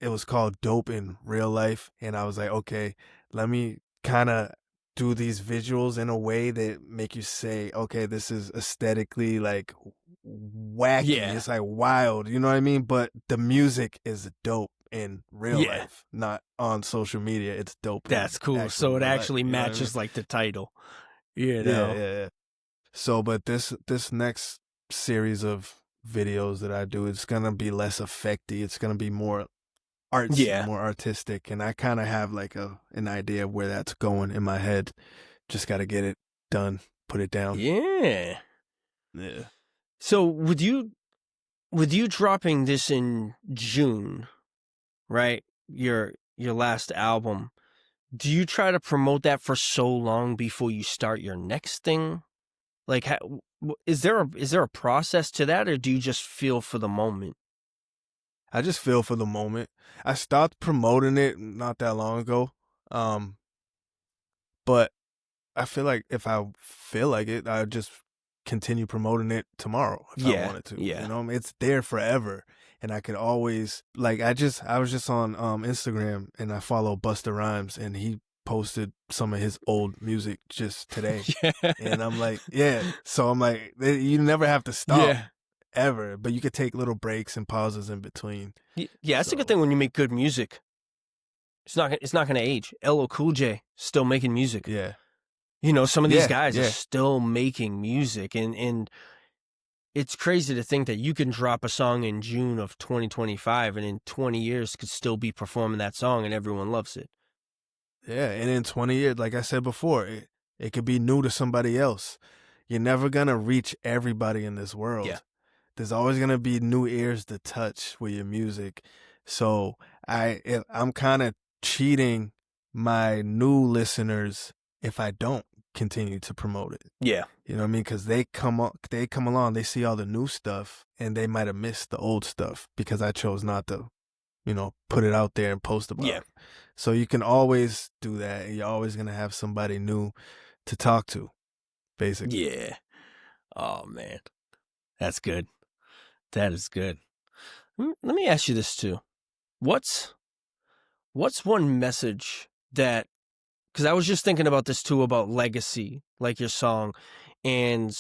it was called Dope in Real Life, and I was like, okay, let me kind of do these visuals in a way that make you say, okay, this is aesthetically like wacky. Yeah. It's like wild, you know what I mean? But the music is dope in real life, not on social media. It's dope. That's cool. So it actually matches like the title, you know? Yeah. So, but this next series of videos that I do, it's going to be less effecty. It's going to be more artsy, more artistic, and I kind of have like an idea of where that's going in my head. Just got to get it done, put it down. Yeah. So with you dropping this in June, right? Your last album, do you try to promote that for so long before you start your next thing? Like, is there a process to that, or do you just feel for the moment? I just feel for the moment. I stopped promoting it not that long ago. But I feel like if I feel like it, I just continue promoting it tomorrow if I wanted to. Yeah. You know, it's there forever. And I could always like I was just on Instagram, and I follow Busta Rhymes, and he posted some of his old music just today. And I'm like, so I'm like, you never have to stop. Ever, but you could take little breaks and pauses in between. Yeah, that's a good thing when you make good music. It's not going to age. LL Cool J still making music. Yeah, you know, some of these guys are still making music, and it's crazy to think that you can drop a song in June of 2025 and in 20 years could still be performing that song and everyone loves it. Yeah, and in 20 years, like I said before, it could be new to somebody else. You're never gonna reach everybody in this Yeah. world. There's always gonna be new ears to touch with your music. So I'm kind of cheating my new listeners if I don't continue to promote it. Yeah. You know what I mean? Because they come along, they see all the new stuff, and they might have missed the old stuff because I chose not to, put it out there and post about Yeah. it. So you can always do that, and you're always gonna have somebody new to talk to, basically. Yeah. Oh man. That's good. That is good. Let me ask you this too. What's one message that, because I was just thinking about this too, about legacy, like your song, and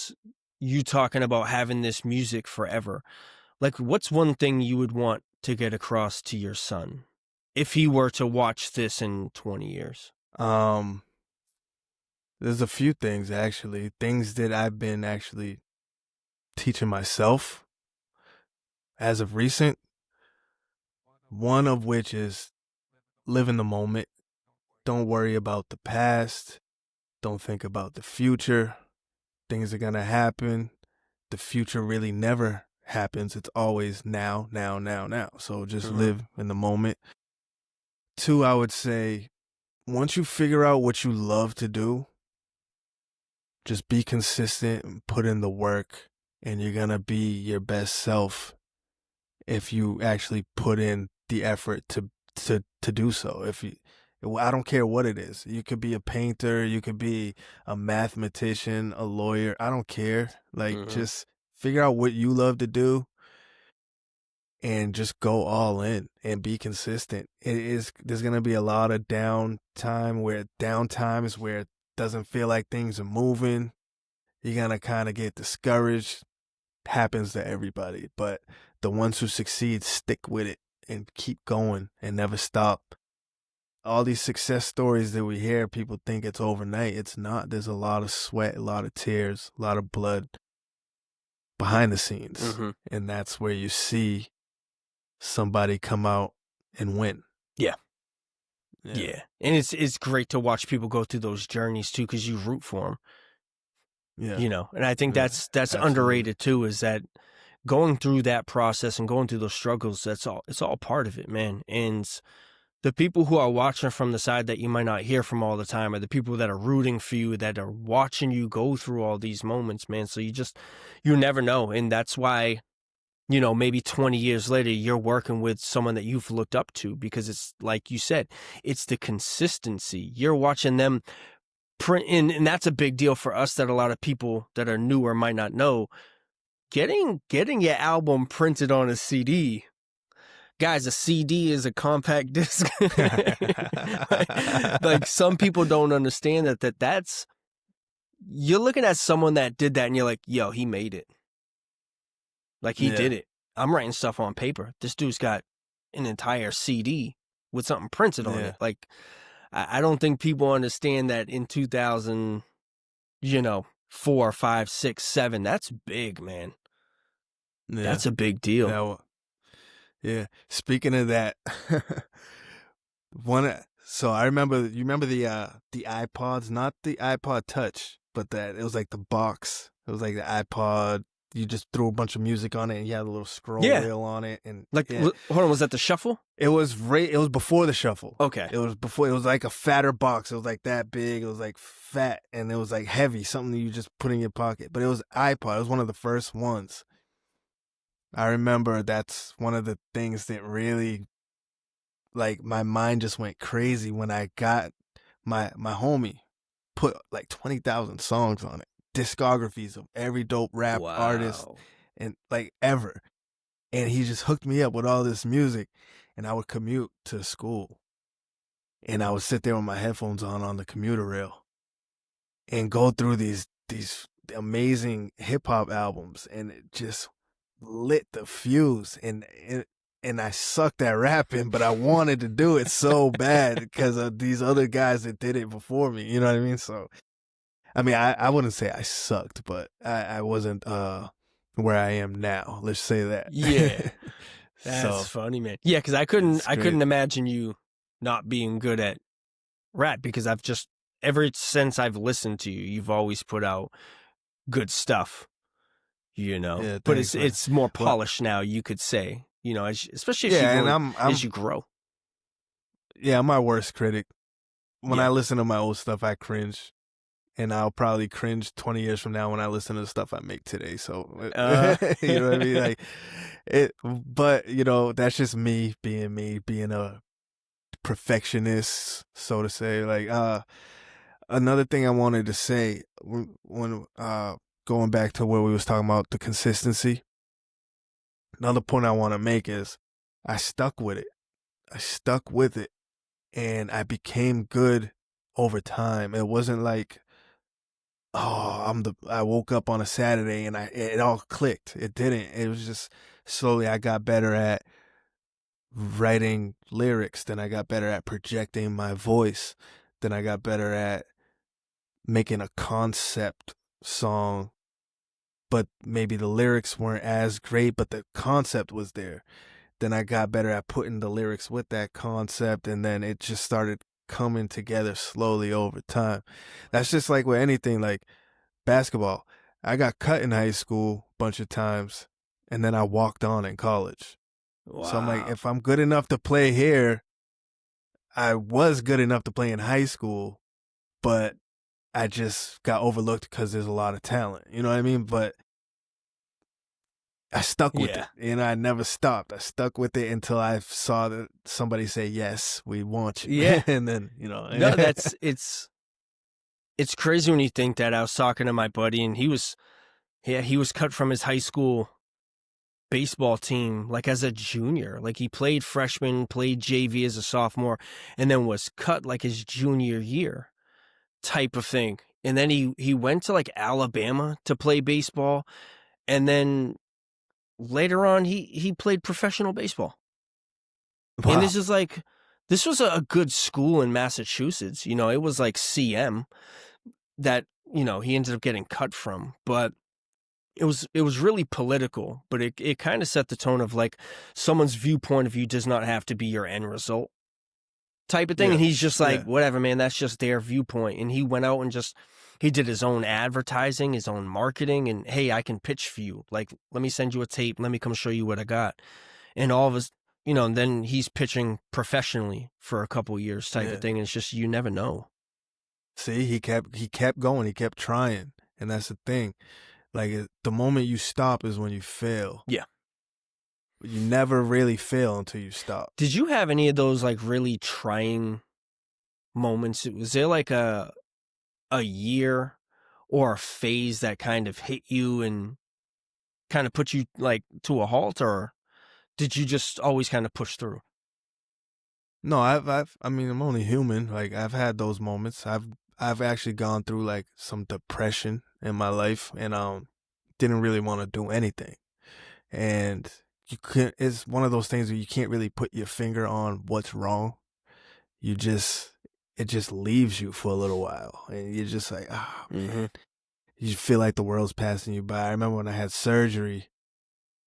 you talking about having this music forever. Like, what's one thing you would want to get across to your son if he were to watch this in 20 years? There's a few things actually, things that I've been actually teaching myself as of recent. One of which is live in the moment. Don't worry about the past. Don't think about the future. Things are gonna happen. The future really never happens. It's always now, now, now, now. So just live in the moment. Two, I would say, once you figure out what you love to do, just be consistent and put in the work, and you're gonna be your best self if you actually put in the effort to do so. I don't care what it is. You could be a painter, you could be a mathematician, a lawyer. I don't care. Like, just figure out what you love to do and just go all in and be consistent. There's gonna be a lot of downtime where it doesn't feel like things are moving. You're gonna kind of get discouraged. Happens to everybody, but the ones who succeed stick with it and keep going and never stop. All these success stories that we hear, people think it's overnight. It's not. There's a lot of sweat, a lot of tears, a lot of blood behind the scenes. And that's where you see somebody come out and win. Yeah. And it's great to watch people go through those journeys too, because you root for them. Yeah. And I think that's absolutely. underrated too, is that going through that process and going through those struggles, it's all part of it, man. And the people who are watching from the side that you might not hear from all the time are the people that are rooting for you, that are watching you go through all these moments, man. So you never know. And that's why, maybe 20 years later, you're working with someone that you've looked up to, because it's like you said, it's the consistency. You're watching them print, and that's a big deal for us, that a lot of people that are newer might not know. Getting your album printed on a CD. Guys, a CD is a compact disc. like some people don't understand that's, you're looking at someone that did that and you're like, yo, he made it. Like, he did it. I'm writing stuff on paper. This dude's got an entire CD with something printed on it. Like, I don't think people understand that in 2000, 4, 5, 6, 7, that's big, man. That's a big deal. Yeah. Speaking of that, so I remember, you remember the iPods, not the iPod Touch, but that it was like the box. It was like the iPod. You just threw a bunch of music on it, and you had a little scroll wheel on it, and hold on, was that the shuffle? It was before the shuffle. Okay. It was like a fatter box. It was like that big. It was like fat, and it was like heavy, something that you just put in your pocket. But it was iPod. It was one of the first ones. I remember that's one of the things that really, like, my mind just went crazy when I got my homie put like 20,000 songs on it. Discographies of every dope rap artist and like ever. And he just hooked me up with all this music, and I would commute to school, and I would sit there with my headphones on the commuter rail and go through these amazing hip hop albums, and it just lit the fuse. And I sucked at rapping, but I wanted to do it so bad because of these other guys that did it before me. You know what I mean? So, I mean, I wouldn't say I sucked, but I wasn't where I am now. Let's say Yeah. that. That's So funny, man. Yeah, because it's I couldn't great. imagine you not being good at rap because I've just ever since I've listened to you, you've always put out good stuff, you know. Yeah, But thanks, man. it's more Well, polished now, you could say, you know, especially as you yeah, and go I'm as I'm you grow. yeah, I'm my worst critic. When I Yeah. listen to my old stuff, I cringe. And I'll probably cringe 20 years from now when I listen to the stuff I make today. So, Uh you know what I mean? Like but that's just me, being a perfectionist, so to say. Like, another thing I wanted to say when going back to where we was talking about the consistency, another point I want to make is I stuck with it. I stuck with it and I became good over time. It wasn't like, oh, I woke up on a Saturday and it all clicked. It didn't. It was just slowly I got better at writing lyrics, then I got better at projecting my voice, then I got better at making a concept song, but maybe the lyrics weren't as great, but the concept was there. Then I got better at putting the lyrics with that concept, and then it just started coming together slowly over time. That's just like with anything, like basketball. I got cut in high school a bunch of times, and then I walked on in college. So I'm like, wow. if I'm good enough to play here, I was good enough to play in high school, but I just got overlooked because there's a lot of talent. You know what I mean? But I stuck with Yeah. it. I never stopped. I stuck with it until I saw that somebody say, yes, we want you. Yeah. And then, No, that's it's crazy when you think that. I was talking to my buddy and he was cut from his high school baseball team like as a junior. Like he played freshman, played JV as a sophomore, and then was cut like his junior year type of thing. And then he went to like Alabama to play baseball, and then later on he played professional baseball. And wow. this was a good school in Massachusetts. You know, it was like CM that, you know, he ended up getting cut from, but it was really political, but it kind of set the tone of like someone's viewpoint of you does not have to be your end result type of thing. Yeah. And he's just like, Yeah. whatever, man, that's just their viewpoint. And he went out and he did his own advertising, his own marketing, and hey, I can pitch for you. Like, let me send you a tape. Let me come show you what I got. And all of his, you know, and then he's pitching professionally for a couple years type of Yeah. thing. And it's just, you never know. See, he kept going. He kept trying. And that's the thing. Like, the moment you stop is when you fail. Yeah. You never really fail until you stop. Did you have any of those like really trying moments? Was there like a year or a phase that kind of hit you and kind of put you like to a halt, or did you just always kind of push through? No, I mean, I'm only human. Like, I've had those moments. I've actually gone through like some depression in my life, and didn't really want to do anything. And it's one of those things where you can't really put your finger on what's wrong. You just, it just leaves you for a little while, and you're just like, ah, Mm-hmm. man. You feel like the world's passing you by. I remember when I had surgery.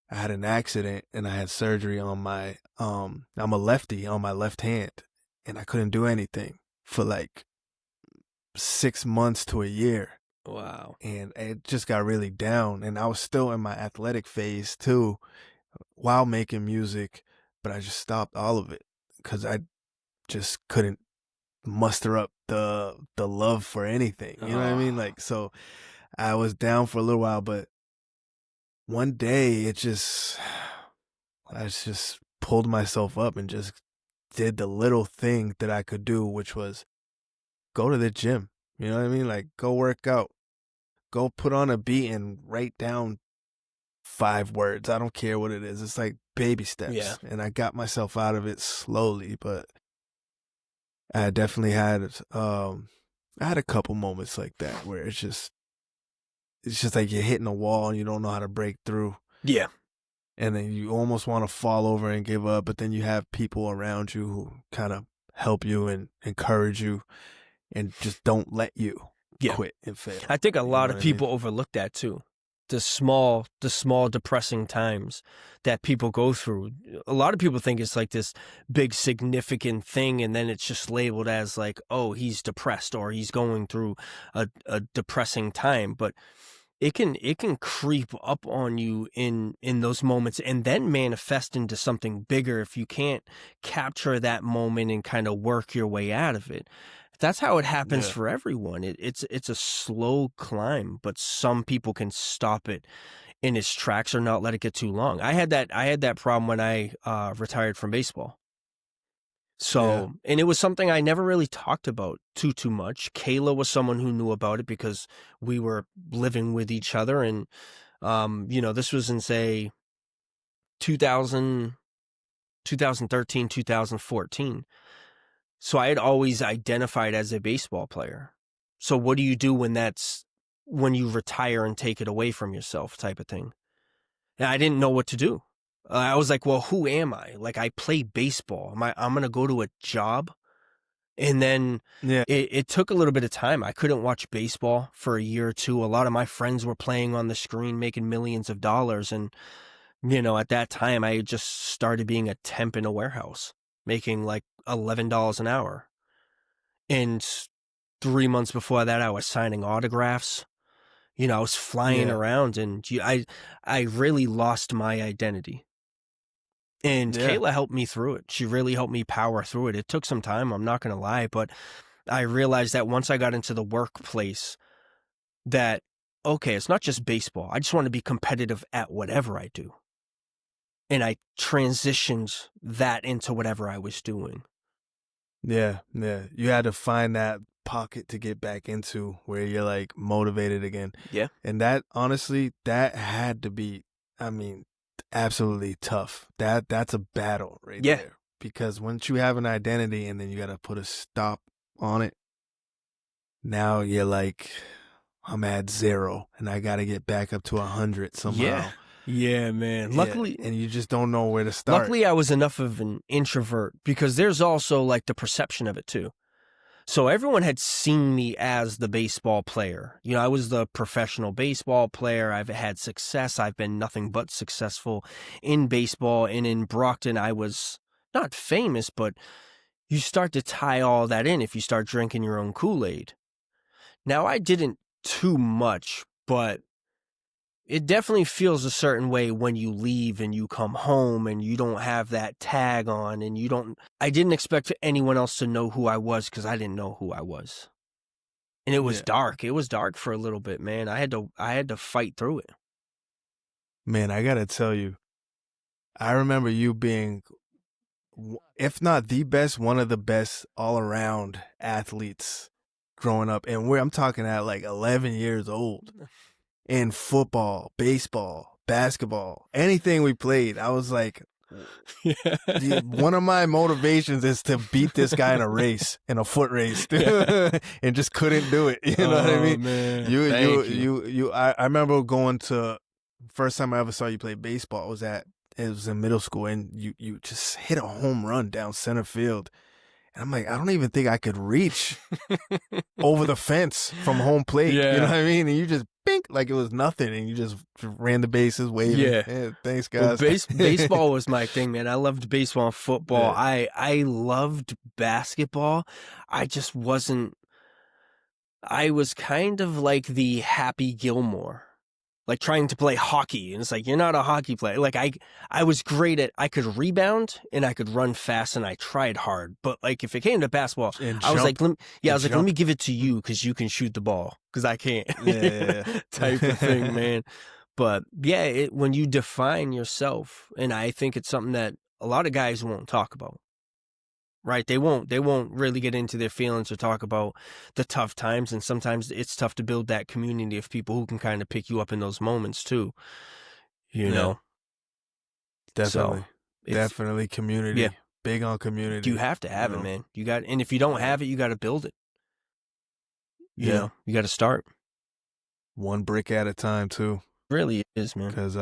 I had an accident and I had surgery on my I'm a lefty, on my left hand, and I couldn't do anything for like 6 months to a year. Wow. And it just got really down, and I was still in my athletic phase too while making music, but I just stopped all of it cuz I just couldn't muster up the love for anything. You know what I mean? Oh, Like, so I was down for a little while, but one day I just pulled myself up and just did the little thing that I could do, which was go to the gym. You know what I mean? Like, go work out, go put on a beat and write down 5 words. I don't care what it is. It's like baby yeah. steps. And I got myself out of it slowly, but I definitely I had a couple moments like that where it's just like you're hitting a wall and you don't know how to break through. Yeah. And then you almost want to fall over and give up, but then you have people around you who kind of help you and encourage you and just don't let you Yeah. quit and I fail. think a You know lot what of I mean? people overlook that too. the small depressing times that people go through. A lot of people think it's like this big significant thing, and then it's just labeled as like, oh, he's depressed or he's going through a depressing time. But it can creep up on you in those moments and then manifest into something bigger if you can't capture that moment and kind of work your way out of it. That's how it happens Yeah. for everyone. It's a slow climb, but some people can stop it in its tracks or not let it get too long. I had that problem when I retired from baseball. Yeah. So, and it was something I never really talked about too much. Kayla was someone who knew about it because we were living with each other. And, this was in, say, 2000, 2013, 2014. So I had always identified as a baseball player. So what do you do when you retire and take it away from yourself type of thing? And I didn't know what to do. I was like, well, who am I? Like, I play baseball. I'm going to go to a job? And then Yeah. it took a little bit of time. I couldn't watch baseball for a year or two. A lot of my friends were playing on the screen, making millions of dollars. And, at that time, I had just started being a temp in a warehouse, making like $11 an hour. And 3 months before that, I was signing autographs. I was flying Yeah. around, and I really lost my identity. And Yeah. Kayla helped me through it. She really helped me power through it. It took some time, I'm not going to lie, but I realized that once I got into the workplace that, okay, it's not just baseball. I just want to be competitive at whatever I do. And I transitioned that into whatever I was doing. Yeah. Yeah. You had to find that pocket to get back into where you're like motivated again. Yeah. And that, honestly, that had to be, absolutely tough. That's a battle right Yeah. there. Because once you have an identity and then you got to put a stop on it, now you're like, I'm at 0 and I got to get back up to 100 somehow. Yeah, man. Yeah, Luckily, and you just don't know where to start. Luckily, I was enough of an introvert because there's also like the perception of it too. So everyone had seen me as the baseball player. I was the professional baseball player. I've had success. I've been nothing but successful in baseball. And in Brockton, I was not famous, but you start to tie all that in if you start drinking your own Kool-Aid. Now, I didn't too much, but it definitely feels a certain way when you leave and you come home and you don't have that tag on and I didn't expect anyone else to know who I was because I didn't know who I was. And it was dark. It was dark for a little bit, man. I had to fight through it. Man, I got to tell you, I remember you being, if not the best, one of the best all-around athletes growing up. And I'm talking at like 11 years old. In football, baseball, basketball, anything we played, I was like, one of my motivations is to beat this guy in a race, in a foot race, and just couldn't do it. You know what I mean? Man. I remember going to, first time I ever saw you play baseball it was in middle school, and you just hit a home run down center field. And I'm like, I don't even think I could reach over the fence from home plate. Yeah. You know what I mean? And you just bink like it was nothing, and you just ran the bases waving. Yeah. Thanks, guys. Well, baseball was my thing, man. I loved baseball and football. Yeah. I loved basketball. I just wasn't. I was kind of like the Happy Gilmore. Like trying to play hockey, and it's like, you're not a hockey player. Like I was great I could rebound and I could run fast and I tried hard. But like if it came to basketball, I was like, let me give it to you because you can shoot the ball because I can't. Yeah. Type of thing, man. But yeah, when you define yourself, and I think it's something that a lot of guys won't talk about. Right, they won't really get into their feelings or talk about the tough times, and sometimes it's tough to build that community of people who can kind of pick you up in those moments too. You know, definitely, so definitely community. Yeah, big on community. you have to have it, man. And if you don't have it, you got to build it. You know, you got to start one brick at a time too. It really is, man. Because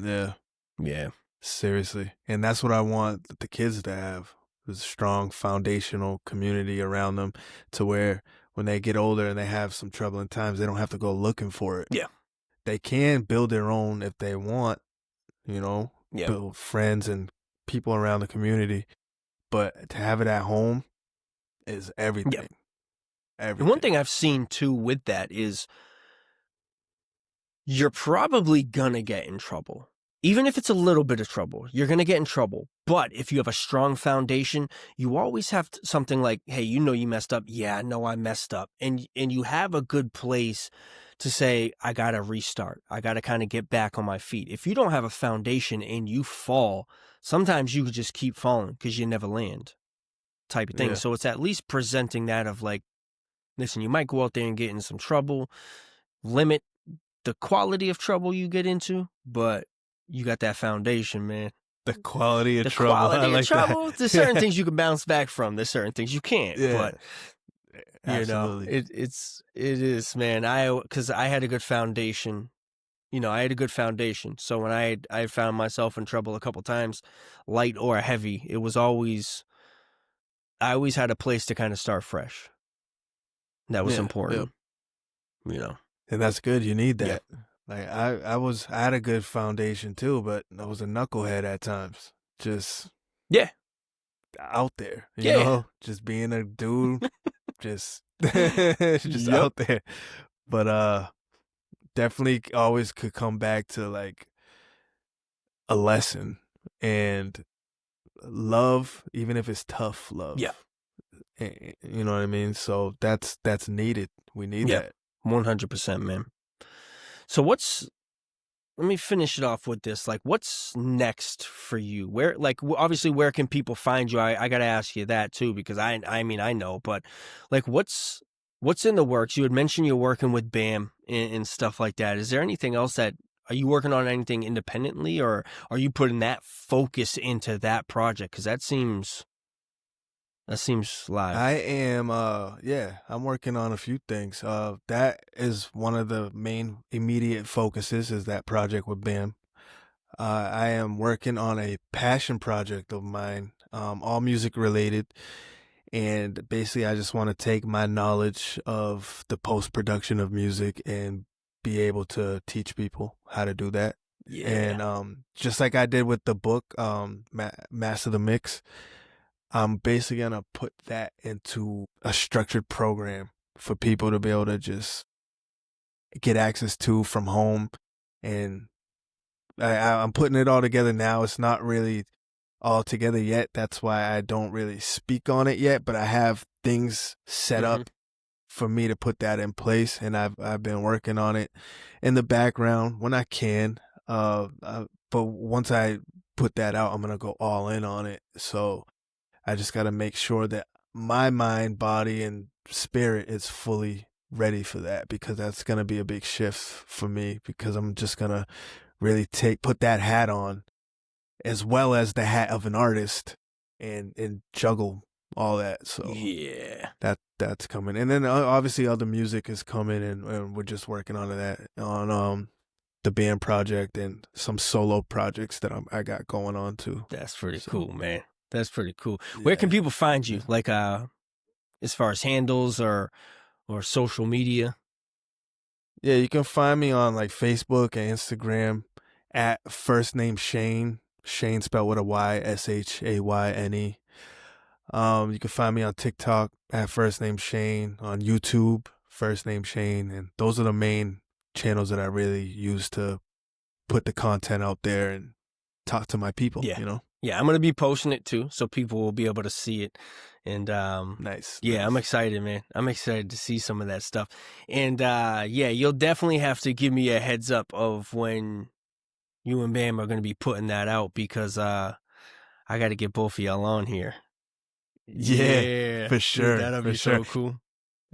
yeah, seriously, and that's what I want the kids to have. A strong foundational community around them to where when they get older and they have some troubling times, they don't have to go looking for it. Yeah. they can build their own if they want, Yeah. build friends and people around the community. But to have it at home is Yeah. everything. And one Everything. thing I've seen too with that is you're probably gonna get in trouble. Even if it's a little bit of trouble, you're gonna get in trouble. But if you have a strong foundation, you always have something like, hey, you messed up. Yeah, no, I messed up. And you have a good place to say, I gotta restart. I gotta kind of get back on my feet. If you don't have a foundation and you fall, sometimes you could just keep falling because you never land, type of thing. Yeah. So it's at least presenting that of like, listen, you might go out there and get in some trouble, limit the quality of trouble you get into, but you got that foundation, man. The quality of The trouble. I quality of like trouble, that. there's certain things you can bounce back from. There's certain things you can't. Yeah. But Absolutely. it is, man. Because I had a good foundation. I had a good foundation. So when I found myself in trouble a couple times, light or heavy, I always had a place to kind of start fresh. That was important. And that's good. You need Yeah. that. Like I had a good foundation too, but I was a knucklehead at times. Just Yeah. out there, Yeah. just being a dude, just Yep. out there. But definitely always could come back to like a lesson and love, even if it's tough love. Yeah. You know what I mean? So that's needed. We need Yeah. that. 100%, man. So let me finish it off with this. Like, what's next for you? Where, like, obviously, where can people find you? I got to ask you that too, because I mean, I know, but like, what's in the works? You had mentioned you're working with BAM and stuff like that. Is there anything else are you working on anything independently, or are you putting that focus into that project? Because that seems live. I am I'm working on a few things. That is one of the main immediate focuses is that project with BAM. I am working on a passion project of mine, all music related. And basically I just want to take my knowledge of the post-production of music and be able to teach people how to do that. Yeah. And just like I did with the book, Master the Mix, I'm basically going to put that into a structured program for people to be able to just get access to from home. And I'm putting it all together now. It's not really all together yet. That's why I don't really speak on it yet, but I have things set up for me to put that in place. And I've been working on it in the background when I can. But once I put that out, I'm going to go all in on it. So I just got to make sure that my mind, body, and spirit is fully ready for that, because that's going to be a big shift for me, because I'm just going to really put that hat on as well as the hat of an artist and juggle all that. So yeah, that's coming. And then obviously other music is coming, and we're just working on that, on the band project and some solo projects that I got going on too. That's pretty cool, man. That's pretty cool. Yeah. Where can people find you? Like, as far as handles or social media? Yeah, you can find me on like Facebook and Instagram at first name Shayne. Shayne spelled with a Y, Shayne. You can find me on TikTok at first name Shayne, on YouTube, first name Shayne, and those are the main channels that I really use to put the content out there and talk to my people. Yeah. Yeah, I'm going to be posting it too, so people will be able to see it. And nice. Yeah, nice. I'm excited, man. I'm excited to see some of that stuff. And yeah, you'll definitely have to give me a heads up of when you and Bam are going to be putting that out, because I got to get both of y'all on here. Yeah, for sure. Dude, that'll be so cool.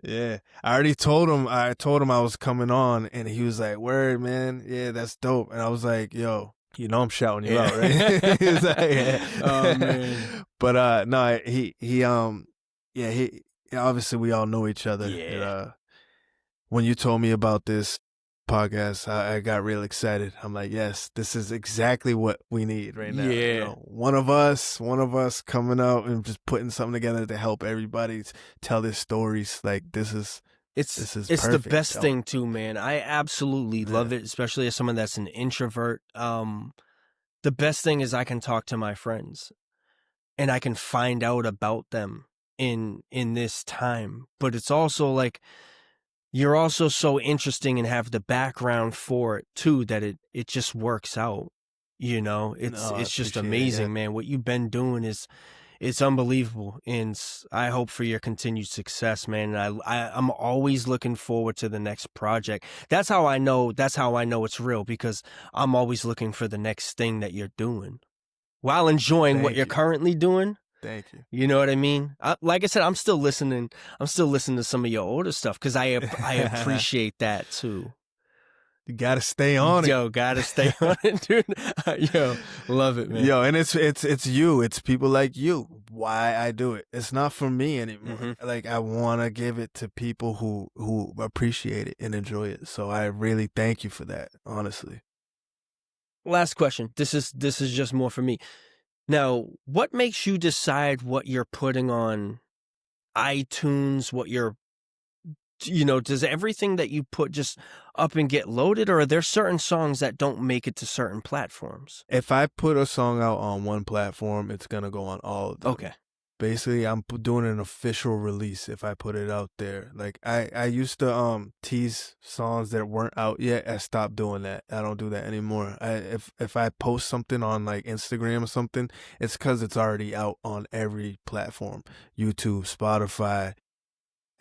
Yeah, I told him I was coming on, and he was like, "Word, man, yeah, that's dope." And I was like, "Yo, I'm shouting you out, right?" He was like, "Yeah." Oh man. But no, he obviously we all know each other. Yeah. And, when you told me about this podcast, I got real excited. I'm like, yes, this is exactly what we need right now. Yeah. One of us coming out and just putting something together to help everybody tell their stories. Like, this is This is It's the perfect. best thing too, man. I absolutely love Yeah. it, especially as someone that's an introvert. The best thing is I can talk to my friends and I can find out about them in this time. But it's also like you're also so interesting and have the background for it too that it just works out. You know, No, I it's just appreciate it. Yeah. amazing, man. What you've been doing is it's unbelievable, and I hope for your continued success, man. And I'm always looking forward to the next project. That's how I know. That's how I know it's real because I'm always looking for the next thing that you're doing while enjoying what Thank you're you. currently doing. Thank you. You know what I mean? Like I said, I'm still listening. I'm still listening to some of your older stuff because I appreciate that too. You gotta stay on it. Yo, gotta stay on it, dude. Yo, love it, man. Yo, and it's you. It's people like you. Why I do it. It's not for me anymore. Mm-hmm. Like I want to give it to people who appreciate it and enjoy it. So I really thank you for that. Honestly. Last question. This is just more for me. Now, what makes you decide what you're putting on iTunes, what you're, does everything that you put just up and get loaded, or are there certain songs that don't make it to certain platforms? If I put a song out on one platform, it's gonna go on all of them. Okay. Basically, I'm doing an official release if I put it out there. Like I used to tease songs that weren't out yet. I stopped doing that. I don't do that anymore. If I post something on like Instagram or something, it's because it's already out on every platform: YouTube, Spotify,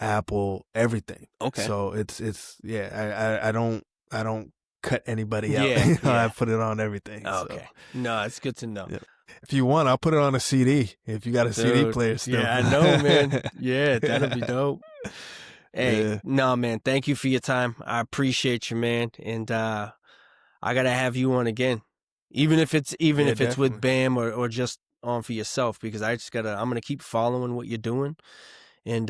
Apple, everything. Okay. So it's yeah. I don't cut anybody out. Yeah, I yeah. put it on everything. Okay. So. No, it's good to know. Yeah. If you want, I'll put it on a CD. If you got a CD Dude, player still. yeah, I know, man. Yeah, that'd be dope. Hey, Yeah. no, man, thank you for your time. I appreciate you, man. And I gotta have you on again. Even if it's Yeah, with definitely. BAM or just on for yourself, because I'm gonna keep following what you're doing. And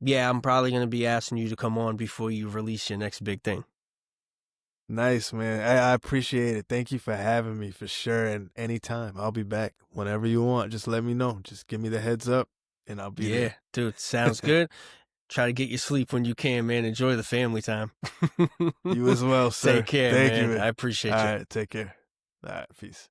yeah, I'm probably gonna be asking you to come on before you release your next big thing. Nice, man. I appreciate it. Thank you for having me for sure. And anytime, I'll be back whenever you want. Just let me know. Just give me the heads up and I'll be Yeah, there. dude, sounds good. Try to get your sleep when you can, man. Enjoy the family time. You as well, sir. Take care, Thank man. you, man. I appreciate All you. right, take care. All right, peace.